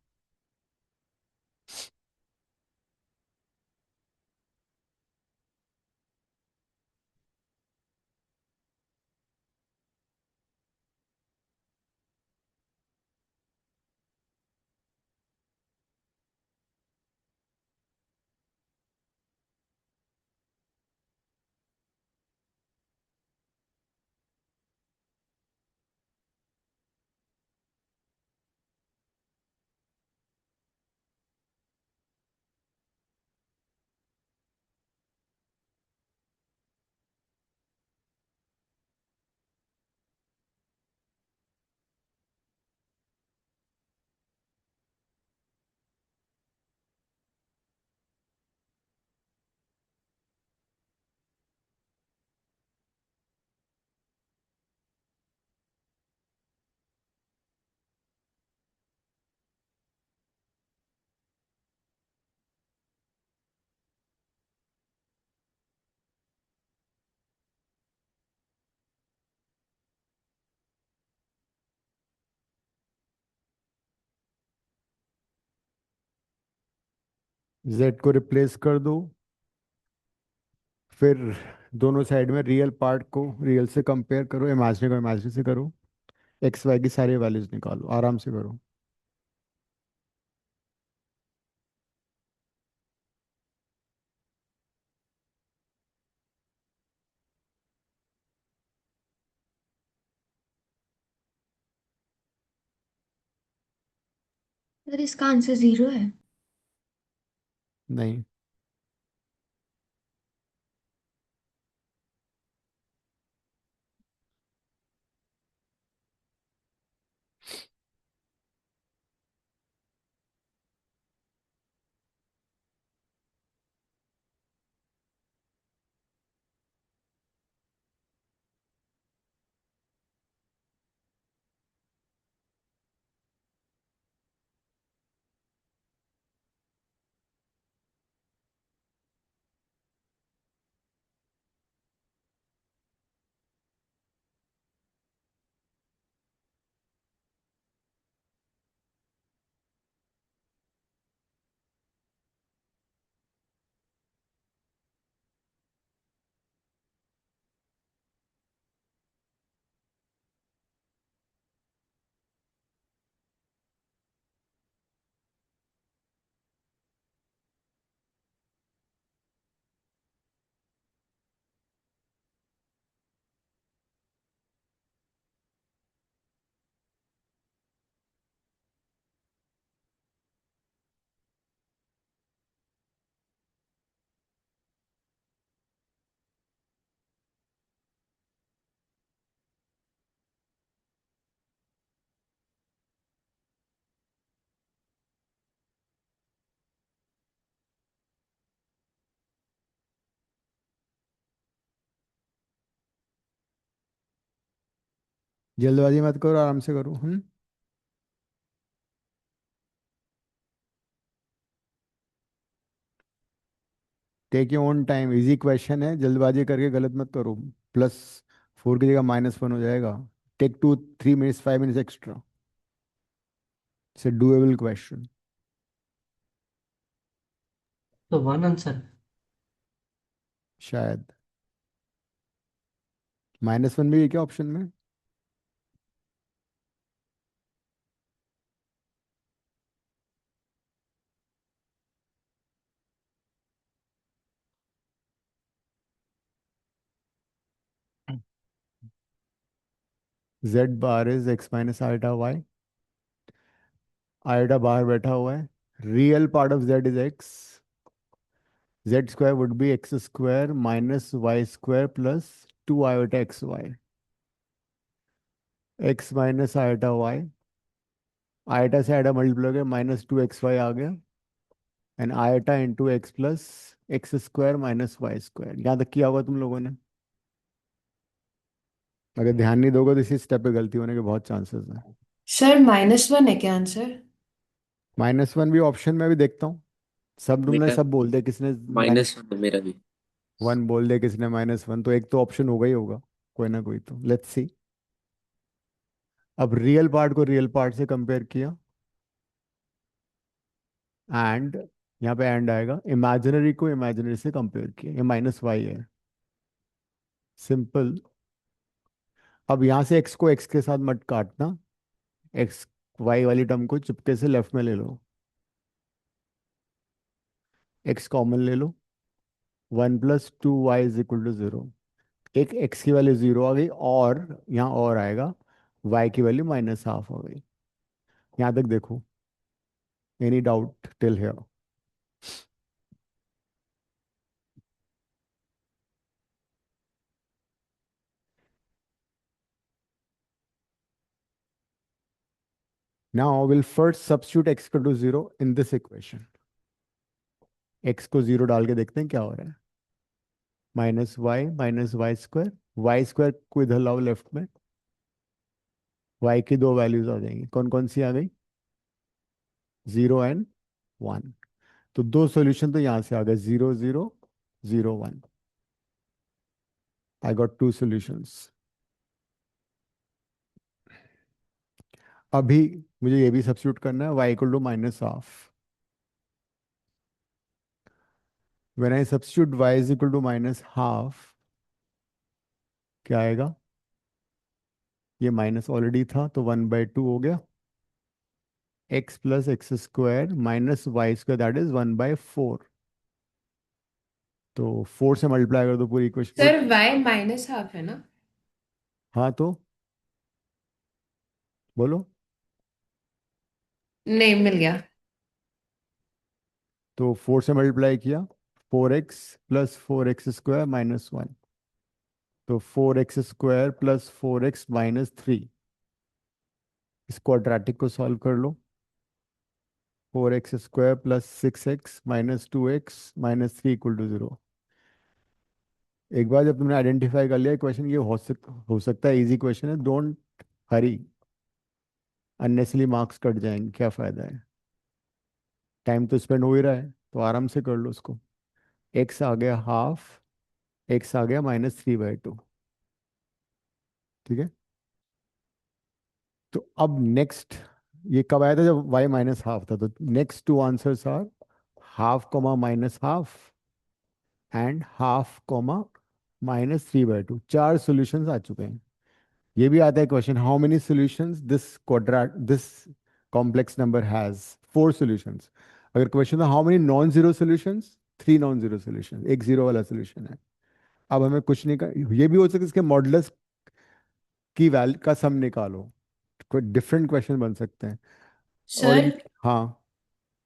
जेड को रिप्लेस कर दो, फिर दोनों साइड में रियल पार्ट को रियल से कंपेयर करो, इमेजिनरी को इमेजिनरी से करो, एक्स वाई की सारी वैल्यूज निकालो, आराम से करो। सर इसका आंसर 0 है। नहीं, जल्दबाजी मत करो, आराम से करो। Take your own time, easy question है, जल्दबाजी करके गलत मत करो। +4 की जगह -1 हो जाएगा। Take 2 3 minutes 5 minutes extra. It's a doable question. तो वन आंसर। शायद -1 भी है क्या ऑप्शन में? Z bar is x minus iota y. Iota बाहर बैठा हुआ है। Real part of z is x। z square would be x square minus y square plus 2 iota x y. x minus iota y, iota से iota multiply हो गया, -2xy आ गया। And iota into x plus x square minus y square. यहाँ तक किया होगा तुम लोगों ने। अगर ध्यान नहीं दोगे तो इसी स्टेप पे गलती होने के बहुत चांसेस हैं। सर -1 है क्या आंसर? -1 भी ऑप्शन में भी देखता हूँ। सब तुमने मेरा सब बोल दिया, किसने -1 है मेरा भी। -1 बोल दिया, किसने -1, तो एक तो ऑप्शन होगा ही होगा, कोई ना कोई तो। Let's see. अब रियल पार्ट को रियल पार्ट से कंपेयर किया, एंड यहाँ पे एंड आएगा। इमेजिनरी को इमेजिनरी से कंपेयर किया, ये -y है। सिंपल। अब यहाँ से x को x के साथ मत काटना। एक्स वाई वाली टर्म को चुपके से लेफ्ट में ले लो। x कॉमन ले लो। 1 + 2y = 0। एक x की वैल्यू 0 आ गई, और यहाँ और आएगा, y की वैल्यू -½ हो गई। यहाँ तक देखो। Any doubt till here? Now we'll first substitute x equal to 0 in this equation. x को 0 डाल के देखते हैं क्या हो रहा है। -y y स्क्वायर को इधर लाओ लेफ्ट में। y की दो वैल्यूज आ जाएंगी, कौन कौन सी आ गई? 0 एंड 1। तो दो सॉल्यूशन तो यहाँ से आ गए, 0 0 0 1। I got 2 solutions. अभी मुझे ये भी सब्स्टिट्यूट करना है, y = -½ when I substitute y is equal to -½ क्या आएगा? ये माइनस ऑलरेडी था तो 1/2 हो गया। x + x² - y² that is 1/4। तो 4 से मल्टीप्लाई कर दो पूरी इक्वेशन को। सर y -½ है ना? हाँ तो बोलो। नहीं, मिल गया। तो 4 से मल्टीप्लाई किया, 4x + 4x² - 1। तो 4x² + 4x - 3। इस क्वाड्रेटिक को सॉल्व कर लो। 4x² + 6x - 2x - 3 = 0। एक बार जब तुमने आइडेंटिफाई कर लिया क्वेश्चन, ये हो सकता है इजी क्वेश्चन है, डोंट हरी। अननेसली मार्क्स कट जाएंगे, क्या फायदा है? टाइम तो स्पेंड हो ही रहा है, तो आराम से कर लो उसको। एक्स आ गया हाफ, एक्स आ गया -3/2। ठीक है। तो अब नेक्स्ट, ये कब आया था? जब y -½ था। तो next two answers are ½ -½ and ½ -3/2। चार सॉल्यूशंस आ चुके हैं। ये भी आता है question, how many solutions this complex number has? 4 solutions. अगर क्वेश्चन था how many non zero solutions, 3 non zero solution, एक जीरो वाला सॉल्यूशन है। अब हमें कुछ नहीं कर, ये भी हो सकता है इसके मॉडुलस की वैल्यू का सम निकालो। कोई डिफरेंट क्वेश्चन बन सकते हैं। और सर हाँ।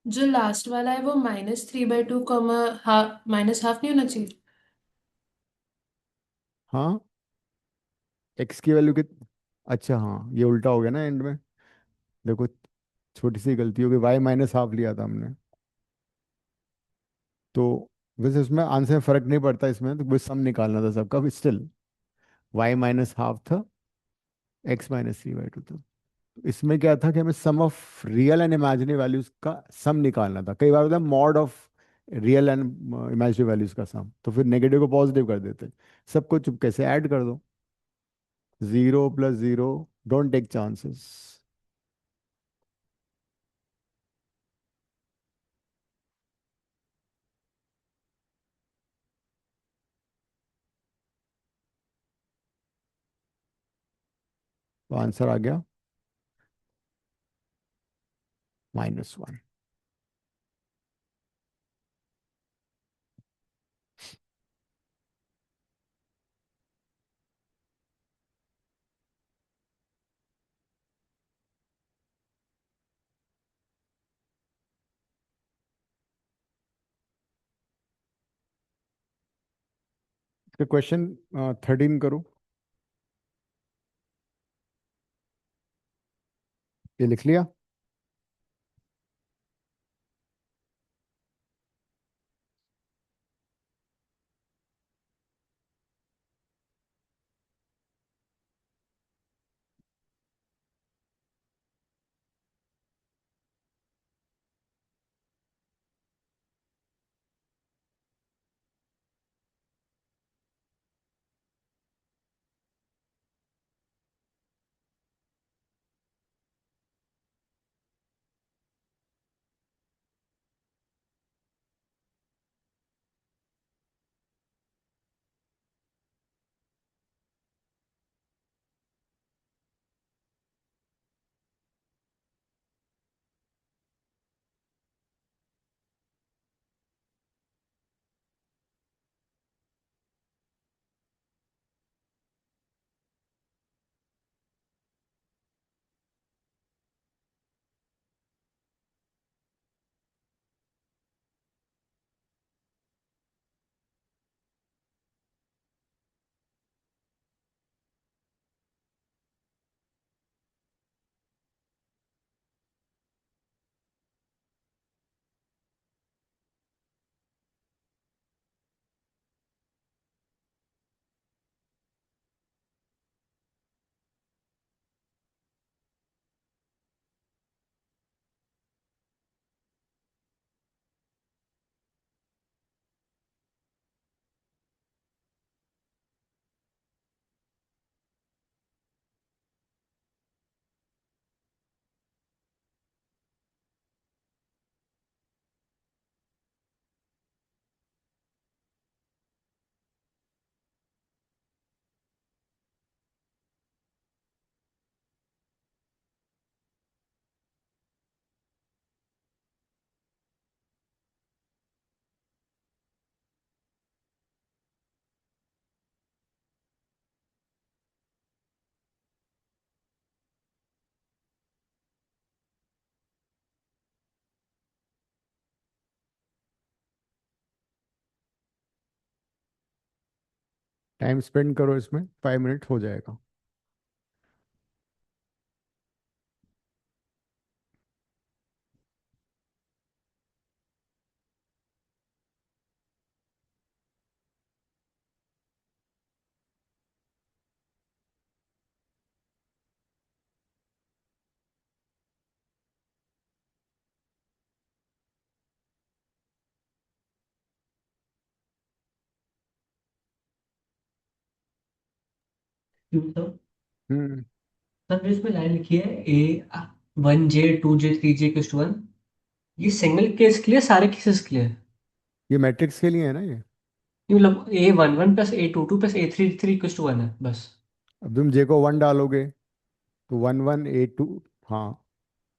जो लास्ट वाला है वो -3/2 -½ नहीं होना चाहिए? हाँ, एक्स की वैल्यू कित अच्छा हाँ, ये उल्टा हो गया ना एंड में। देखो, छोटी सी गलती हो गई, y -½ लिया था हमने। तो वैसे उसमें आंसर में फर्क नहीं पड़ता, इसमें तो बस सम निकालना था सबका भी। स्टिल y -½ था, x-3/2 था। इसमें क्या था कि हमें sum of real and imaginary values का सम निकालना था। कई बार होता है mod of real and imaginary values का सम, तो फिर नेगेटिव को पॉजिटिव कर देते हैं। सबको चुपके से ऐड कर दो। 0 + 0, डोंट टेक चांसेस। तो आंसर आ गया -1। तो क्वेश्चन 13 करो। ये लिख लिया। टाइम स्पेंड करो इसमें, 5 मिनट हो जाएगा। तो हम्म। सर जो इसमें लाइन लिखी है ए 1J 2J 3J = 1, ये सिंगल केस के लिए सारे केसेस के लिए है? ये मैट्रिक्स के लिए है ना ये। ये मतलब A11 + A22 + A33 = 1 है बस। अब तुम जे को 1 डालोगे तो 11 A2, हाँ,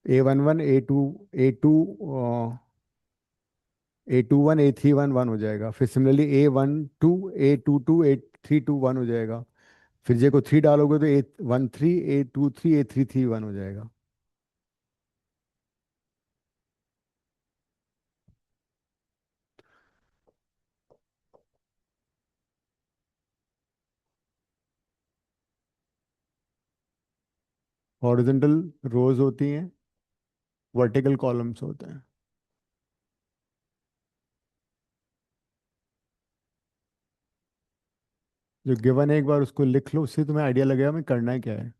A11 A2 A21 A31 1 हो जाएगा। फिर सिमिलरली A12 A22 A32 1 हो जाएगा। फिर जे को 3 डालोगे तो A13 A23 A33 1 हो जाएगा। हॉरिजॉन्टल रोज होती हैं, वर्टिकल कॉलम्स होते हैं। जो गिवन है एक बार उसको लिख लो, उससे तुम्हें आइडिया लगेगा मैं करना है क्या है।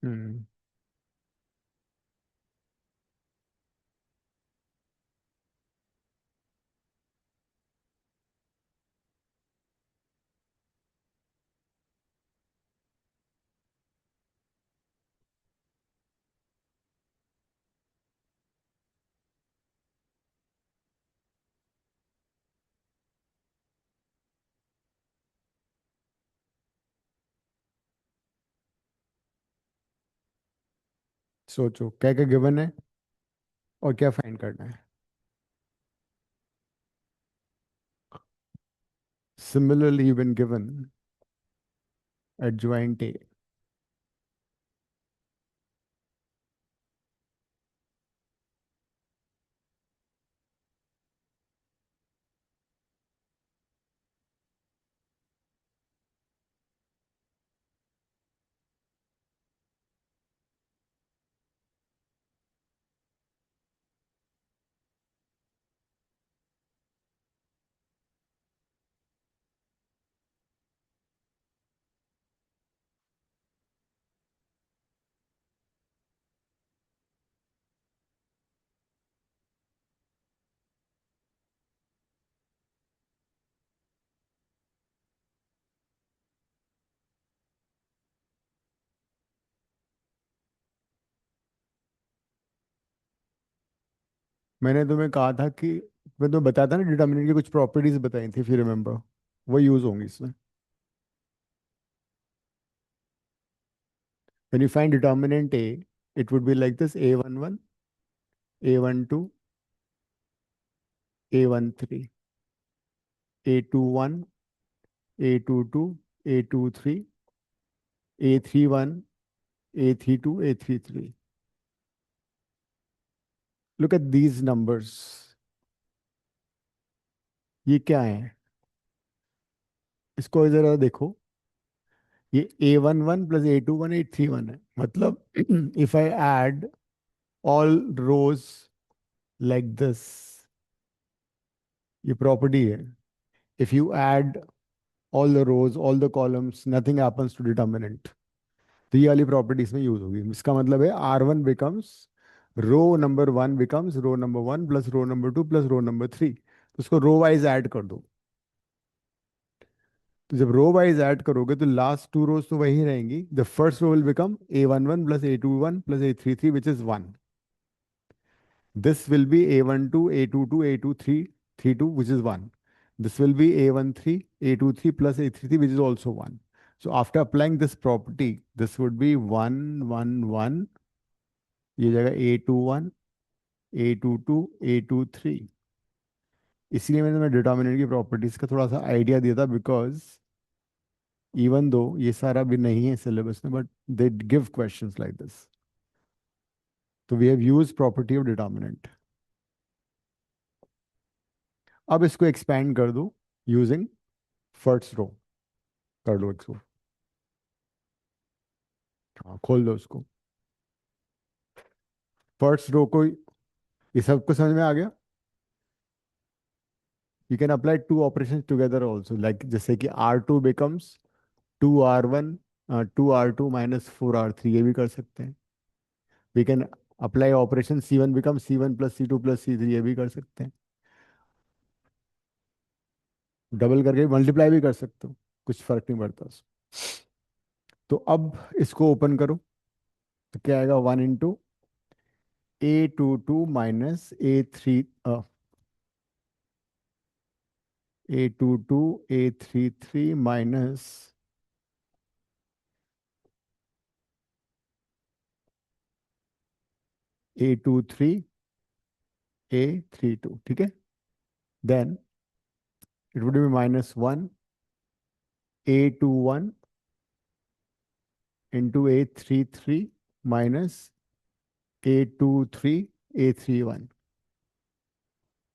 हम्म सोचो क्या क्या गिवन है और क्या फाइंड करना है. Similarly, when given adjoint A, मैंने तुम्हें कहा था कि मैं तुम्हें बताया था ना डिटर्मिनेंट की कुछ प्रॉपर्टीज बताई थी, फिर रिमेम्बर वो यूज होंगी इसमें. When you find determinant A, it would be like this: A11, A12, A13, A21, A22, A23, A31, A32, A33. Look at these numbers. ये क्या है? इसको जरा देखो. ये A11 प्लस A21 A31 है. मतलब if I add all rows like this, ये प्रॉपर्टी है. If you add all the rows, all the columns, nothing happens to determinant. तो ये वाली प्रॉपर्टी इसमें यूज होगी. इसका मतलब है R1 becomes row number one becomes row number one plus row number two plus row number three. तो उसको रो वाइज ऐड कर दो. तो जब रो वाइज ऐड करोगे तो लास्ट टू रोज तो वही रहेंगी. The first row will become A11 plus A21 plus A33 which is one. This will be A12, A22, A23, 32, which is 1. This will be A13, A23 plus A33, which is also 1. So after applying this property, this would be 1, 1, 1. ये जगह A21, A22, A23. इसलिए मैंने तुम्हें determinant की properties का थोड़ा सा idea दिया था, बिकॉज इवन दो ये सारा भी नहीं है सिलेबस में, but they give questions like this. तो we have use property of determinant. अब इसको एक्सपैंड कर दो यूजिंग फर्स्ट रो. कर लो इसको. हाँ, खोल दो उसको. फर्स्ट रो को ये सबको समझ में आ गया. You can apply two operation together also, like जैसे कि R2 becomes 2R1, 2R2 minus 4R3, ये भी कर सकते हैं. We can apply operation C1 become C1 plus C2 plus C3, ये भी कर सकते हैं. डबल करके मल्टीप्लाई भी कर सकते हो, कुछ फर्क नहीं पड़ता उसमें. तो अब इसको ओपन करो. तो क्या आएगा? 1 into A22 minus A22 A33 minus A23 A32. ठीक है. Then it would be -1 A21 into A33 minus A23 A31.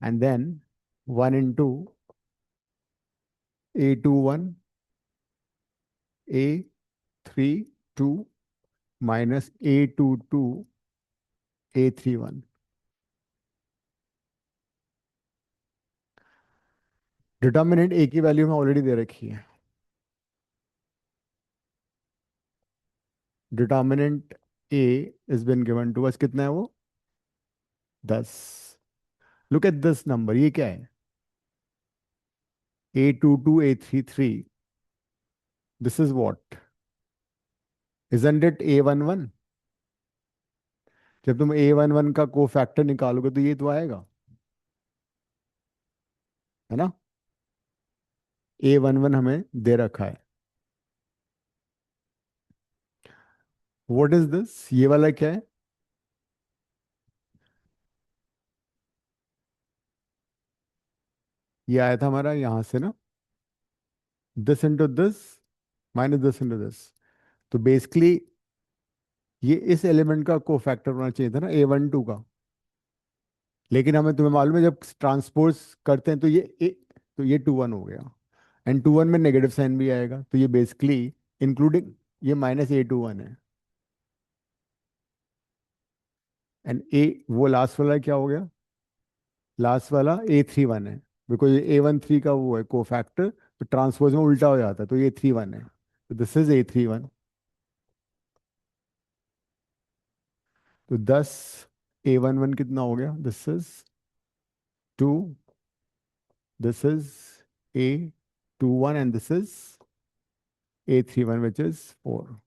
And then 1 into A21 A32 minus A22 A31. Determinant A की वैल्यू में ऑलरेडी दे रखी है. Determinant A is been given to us, कितना है वो? 10। लुक एट दिस नंबर, ये क्या है? A22 A33, this is what? Isn't it A11? जब तुम A11 का कोफैक्टर निकालोगे तो ये तो आएगा, है ना? A11 हमें दे रखा है। व्हाट इज दिस, ये वाला क्या है? ये आया था हमारा यहां से ना, this into this minus this into this. तो बेसिकली ये इस एलिमेंट का कोफैक्टर होना चाहिए था ना, A12 का। लेकिन हमें, तुम्हें मालूम है, जब ट्रांसपोज करते हैं तो तो ये 2 1 हो गया, एंड 2 1 में नेगेटिव साइन भी आएगा, तो ये बेसिकली इंक्लूडिंग ये -A21 है। एंड ए, वो लास्ट वाला क्या हो गया? लास्ट वाला A31 है, बिकॉज ये A13 का वो है कोफैक्टर, तो ट्रांसपोज में उल्टा हो जाता है, तो ये 31 है, तो दिस इज A31। तो 10 A11 कितना हो गया? This is 2, this is A21, and this is A31, which is 4.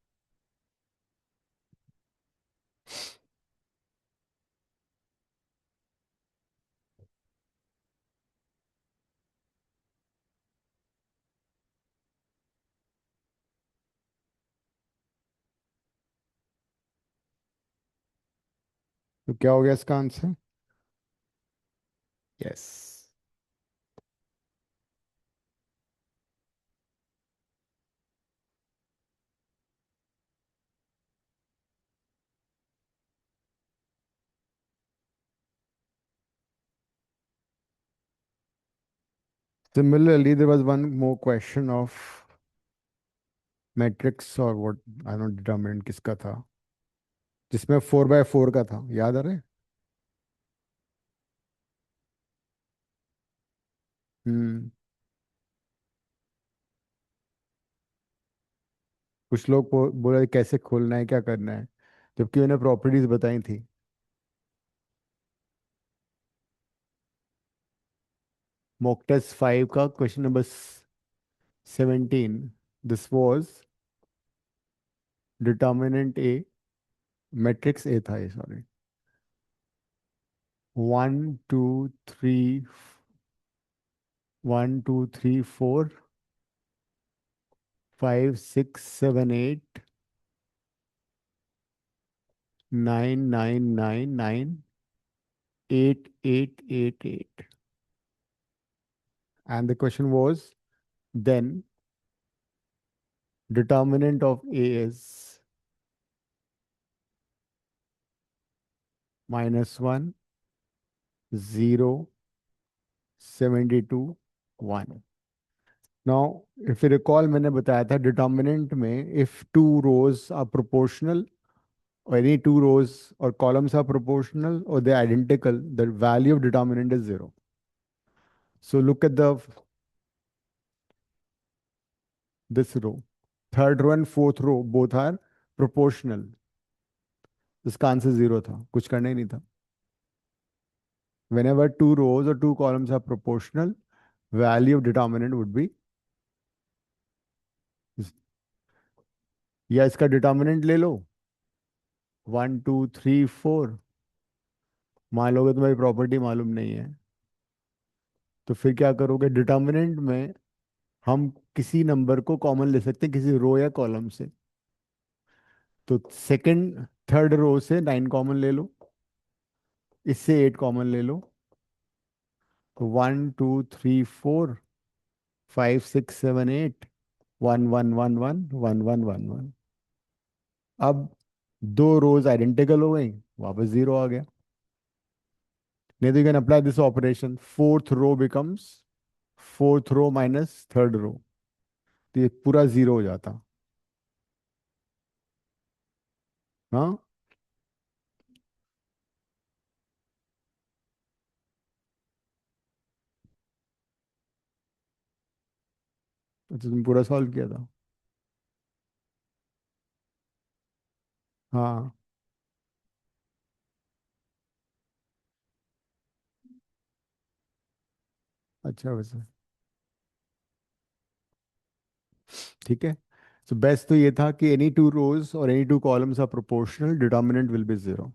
तो क्या हो गया इसका answer? Yes. Similarly, there was one more question of matrix or what, I don't determine किसका था, जिसमें 4 by 4 का था, याद आ रहा है? हम्म। कुछ लोग बोले कैसे खोलना है, क्या करना है, जबकि उन्हें प्रॉपर्टीज बताई थी। मॉक टेस्ट 5 का question number 17, this was determinant A, matrix A था ये, sorry. 1 2 3, 1 2 3 4 5 6 7 8 9 9 9 9 8 8 8 8, and the question was, then determinant of A is -1, 0, 72, 1। Now, if you recall, मैंने बताया था determinant में if two rows are proportional, or any two rows or columns are proportional or they're identical, the value of determinant is 0. So look at this row. Third row and fourth row both are proportional. इसका answer 0 था, कुछ करना ही नहीं था। Whenever two rows or two columns are proportional, value of determinant would be, या इसका determinant ले लो 1 2 3 4। मान लोगे तुम्हारी प्रॉपर्टी मालूम नहीं है, तो फिर क्या करोगे? डिटर्मिनेंट में हम किसी नंबर को कॉमन ले सकते हैं किसी रो या कॉलम से। तो सेकंड थर्ड रो से 9 कॉमन ले लो, इससे 8 कॉमन ले लो, तो 1 2 3 4 5 6 7 8, 1 1 1 1 1 1 1। अब दो रोज आइडेंटिकल हो गई, वापस 0 आ गया। नहीं तो you can apply this operation, fourth row becomes fourth row minus third row, तो ये पूरा 0 हो जाता। हाँ, तो तुम पूरा सॉल्व किया था। हाँ, अच्छा वैसे ठीक है। सो बेस्ट तो ये था कि एनी टू रोज और any two columns are proportional, determinant will be zero.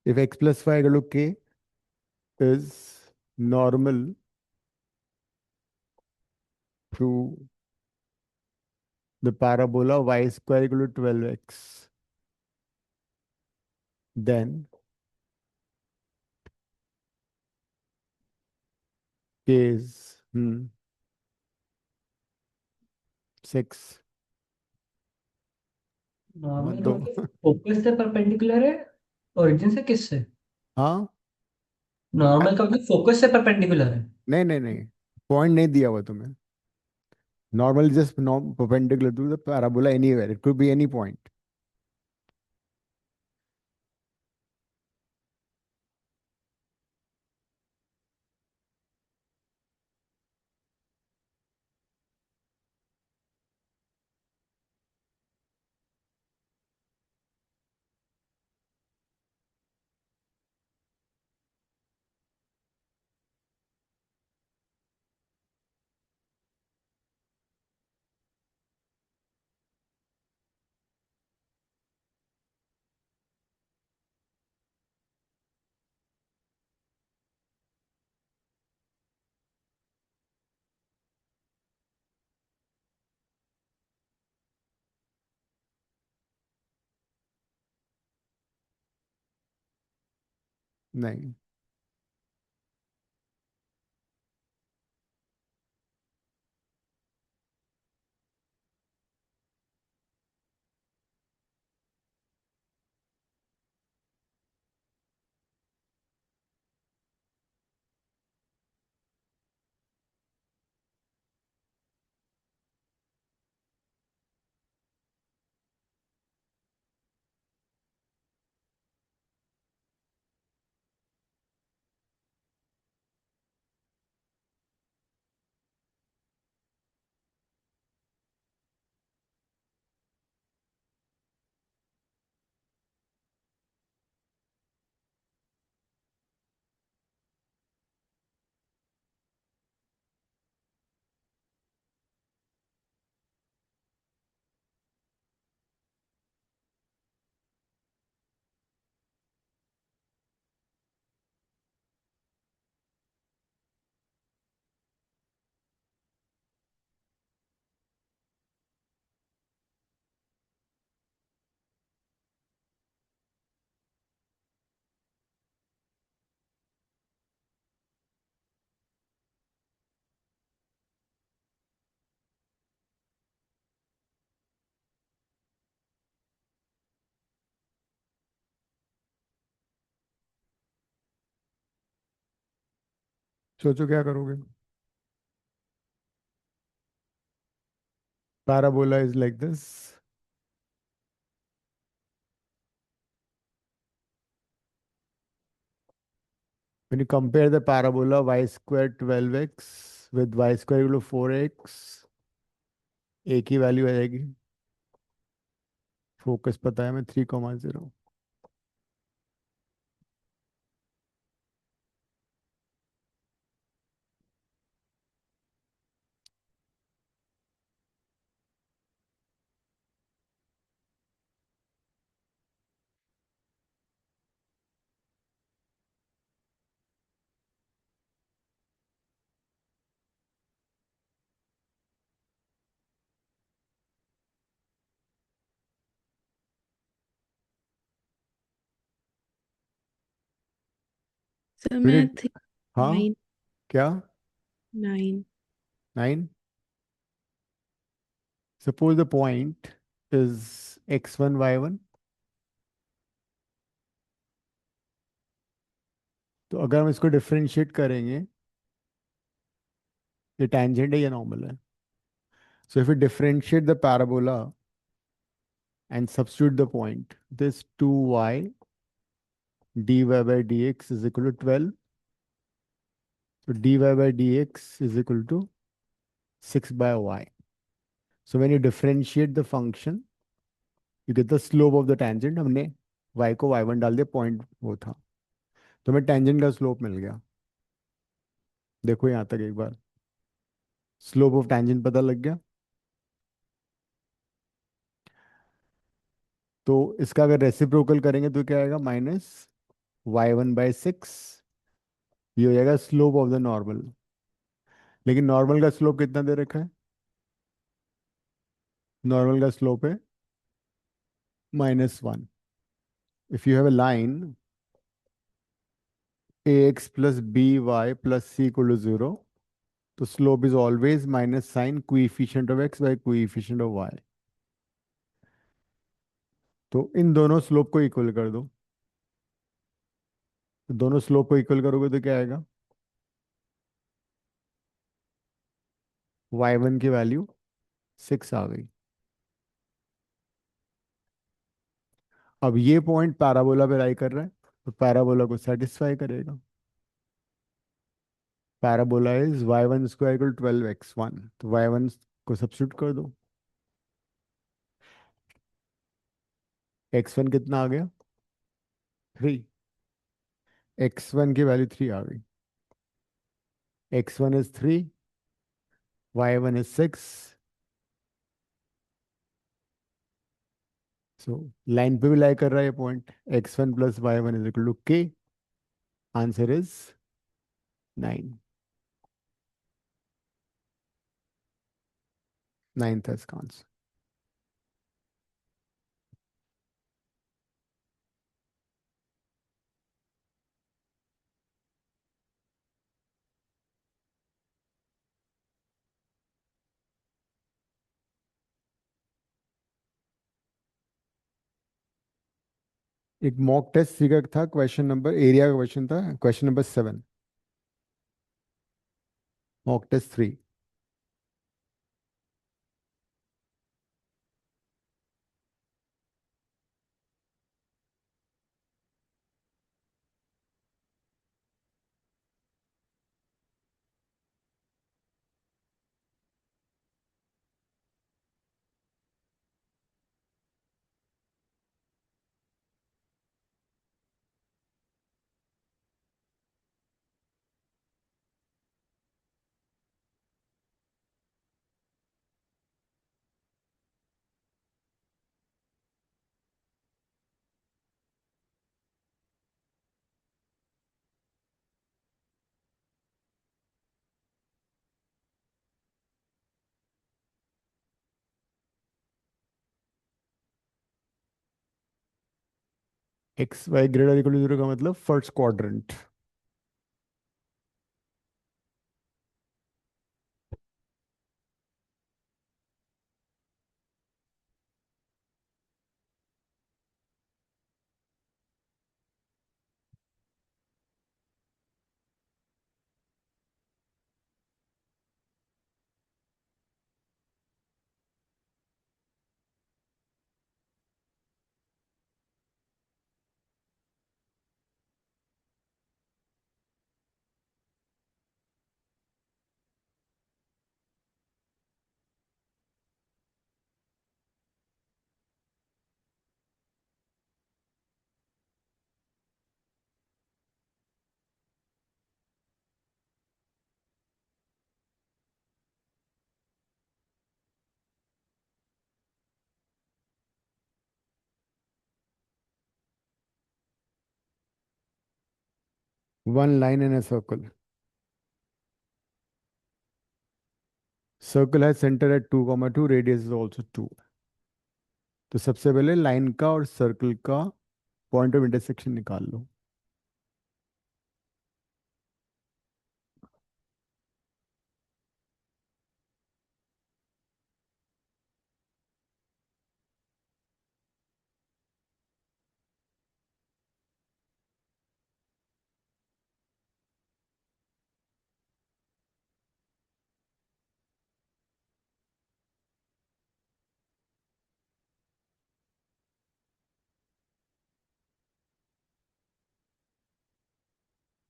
If x plus y equal to k is normal to the parabola y square equal to 12x, then k is 6 मत normal का दो। मतलब focus से perpendicular है, origin से किससे? हाँ, normal का मतलब फोकस से परपेंडिकुलर है। नहीं नहीं नहीं, पॉइंट नहीं दिया हुआ तुम्हें। Normal just perpendicular to the parabola anywhere, it could be any point। नहीं, सोचो क्या करोगे। Parabola is like this. When you compare the parabola y squared 12x with y square equal to 4x, एक ही value आ जाएगी। Focus पता है मैं 3,0। Sir फिर मैं थी हाँ, 9 क्या 9 9? Suppose the point is x1 y1. तो अगर हम इसको डिफरेंशिएट करेंगे, ये tangent है या नॉर्मल है? So if we differentiate the parabola and substitute the point, this 2y dy by dx is equal to 12. So dy by dx is equal to 6 by y. So when you differentiate the function, you get the slope of the tangent. हमने y को y1 डाल दिया, point वो था, तो हमें tangent का slope मिल गया। देखो यहाँ तक एक बार, स्लोप ऑफ टेंजेंट पता लग गया। तो इसका अगर रेसिप्रोकल करेंगे तो क्या आएगा, -y1/6। ये हो जाएगा स्लोप ऑफ द नॉर्मल। लेकिन नॉर्मल का स्लोप कितना दे रखा है? नॉर्मल का स्लोप है -1। If you have a line ax plus by plus c equal to 0, तो slope is always minus sign coefficient of x by coefficient of y। तो इन दोनों स्लोप को इक्वल कर दो। तो दोनों स्लोप को इक्वल करोगे तो क्या आएगा, y1 की वैल्यू 6 आ गई। अब ये पॉइंट पैराबोला पे लाई कर रहा है, तो पैराबोला को सेटिस्फाई करेगा। Parabola is y1 square equal 12x1, तो y1 को सब्स्टिट्यूट कर दो। x1 कितना आ गया, 3। x1 की वैल्यू 3 आ गई। x1 is 3, y1 is 6। So line पे भी लाई कर रहा है ये point, x1 plus y1 is equal to k। Answer is 9। 9 था इसका आंसर। एक मॉक टेस्ट सीखा था, क्वेश्चन नंबर, एरिया का क्वेश्चन था, question number 7, mock test 3। X y greater equal to 0 का मतलब first quadrant. One line in a circle. Circle है centre at 2, 2, radius is also 2। तो सबसे पहले लाइन का और सर्कल का पॉइंट ऑफ इंटरसेक्शन निकाल लो।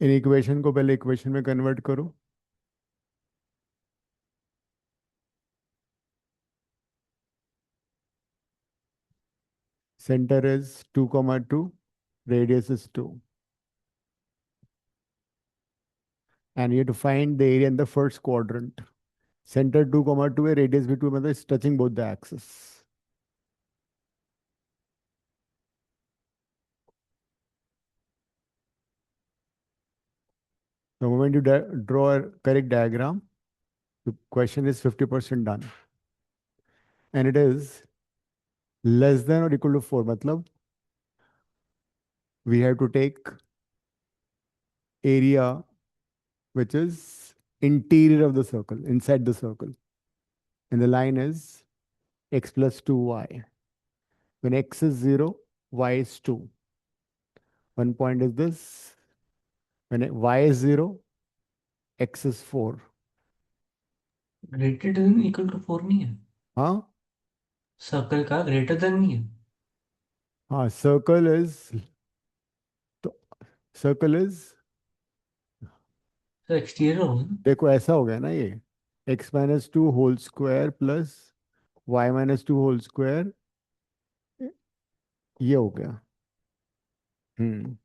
इन इक्वेशन को पहले इक्वेशन में कन्वर्ट करो। Center is 2 comma 2, radius is 2. And you have to find the area in the first quadrant. Center 2 comma 2 है, radius भी 2 मतलब is touching both the axes. The moment you draw a correct diagram, the question is 50% done. And it is less than or equal to 4. मतलब we have to take area which is interior of the circle, inside the circle. And the line is x plus 2y. When x is 0, y is 2. One point is this. When y is 0, x is 4. Greater than equal to 4 नहीं है? हाँ circle का greater than नहीं है? हाँ circle is, तो circle is, तो exterior होगा ना? देखो ऐसा हो गया ना ये, x minus two whole square plus y minus two whole square, ये हो गया। हम्म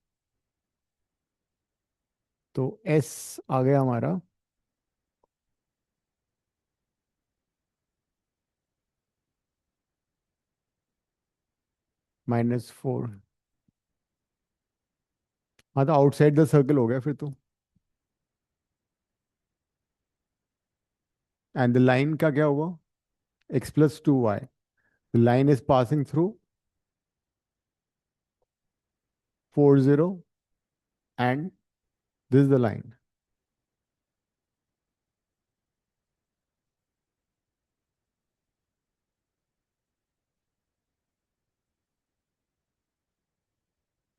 तो s आ गया हमारा -4। हाँ तो आउटसाइड द सर्कल हो गया फिर तो। एंड द लाइन का क्या हुआ, x plus 2y, the line is passing through 4 0 and this is the line.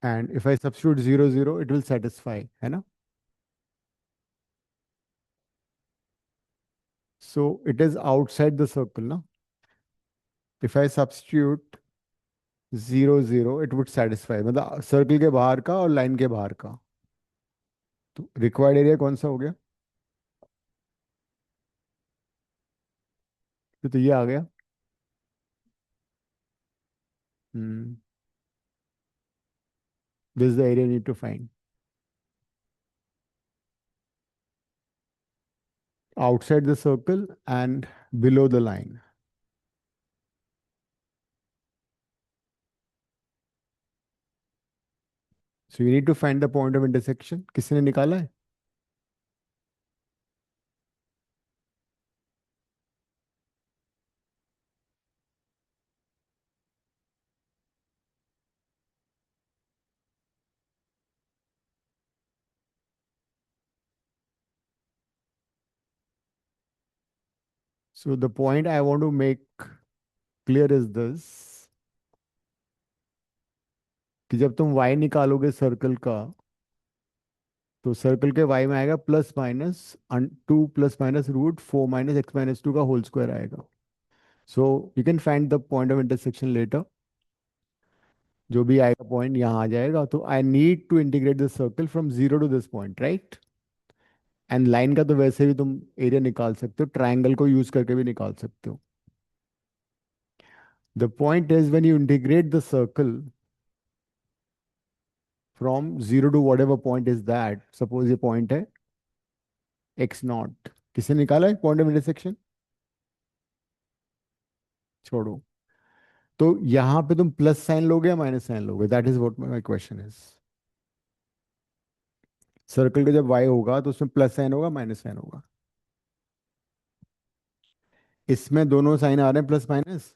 And if I substitute 0 0, it will satisfy, है ना? So it is outside the circle, ना? If I substitute 0 0, it would satisfy, मतलब circle के बाहर का और line के बाहर का। तो रिक्वायर्ड एरिया कौन सा हो गया, तो ये आ गया। Hmm this is the area need to find outside the circle and below the line. So you need to find the point of intersection. किसने निकाला है? So the point I want to make clear is this, कि जब तुम y निकालोगे circle का, तो circle के y में आएगा plus minus 2 plus minus root 4 minus x minus 2 का होल स्क्वायर आएगा। So you can find the point of intersection later, जो भी आएगा पॉइंट यहाँ आ जाएगा। तो I need to integrate the circle from 0 to this point, right? And line का तो वैसे भी तुम एरिया निकाल सकते हो, ट्राइंगल को यूज करके भी निकाल सकते हो। The point is when you integrate the circle from 0 to whatever point is that, suppose ये पॉइंट है x0, किसने निकाला है पॉइंट ऑफ इंटरसेक्शन? छोड़ो। तो यहां पे तुम प्लस साइन लोगे या माइनस साइन लोगे, that is what my question is. Circle का जब y होगा तो उसमें प्लस साइन होगा माइनस साइन होगा, इसमें दोनों साइन आ रहे हैं प्लस माइनस।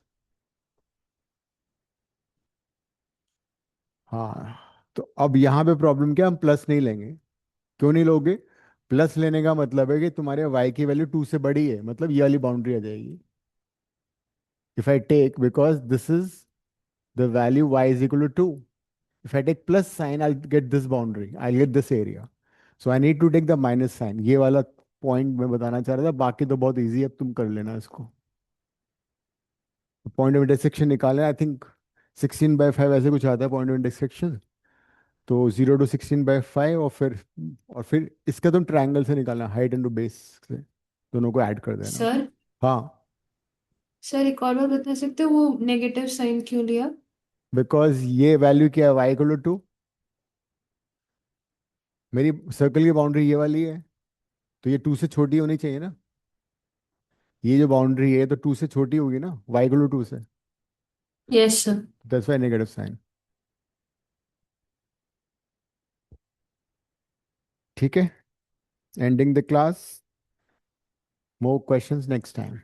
हाँ तो अब यहाँ पे प्रॉब्लम क्या, हम प्लस नहीं लेंगे। क्यों नहीं लोगे? प्लस लेने का मतलब है कि तुम्हारे y की वैल्यू 2 से बड़ी है, मतलब ये वाली बाउंड्री आ जाएगी। If I take, because this is the value y is equal to 2, if I take plus sign, I'll get this boundary, I'll get this area. So I need to take the minus sign. ये वाला point मैं बताना चाह रहा था, बाकी तो बहुत इजी है, अब तुम कर लेना इसको। पॉइंट ऑफ इंटरसेक्शन निकालना, आई थिंक 16/5 ऐसे कुछ आता है पॉइंट ऑफ इंटरसेक्शन। तो 0 to 16/5 और फिर इसका तुम ट्रायंगल से निकालना, हाइट इंटू बेस से, दोनों को ऐड कर देना। सर हाँ, सर एक और बार बता सकते हो वो नेगेटिव साइन क्यों लिया? बिकॉज ये वैल्यू क्या है, y = 2। मेरी सर्कल की बाउंड्री ये वाली है, तो ये 2 से छोटी होनी चाहिए ना। ये जो बाउंड्री है तो 2 से छोटी होगी ना, y = 2 से। Yes sir. That's why negative sign. ठीक है, ending the class. More questions next time.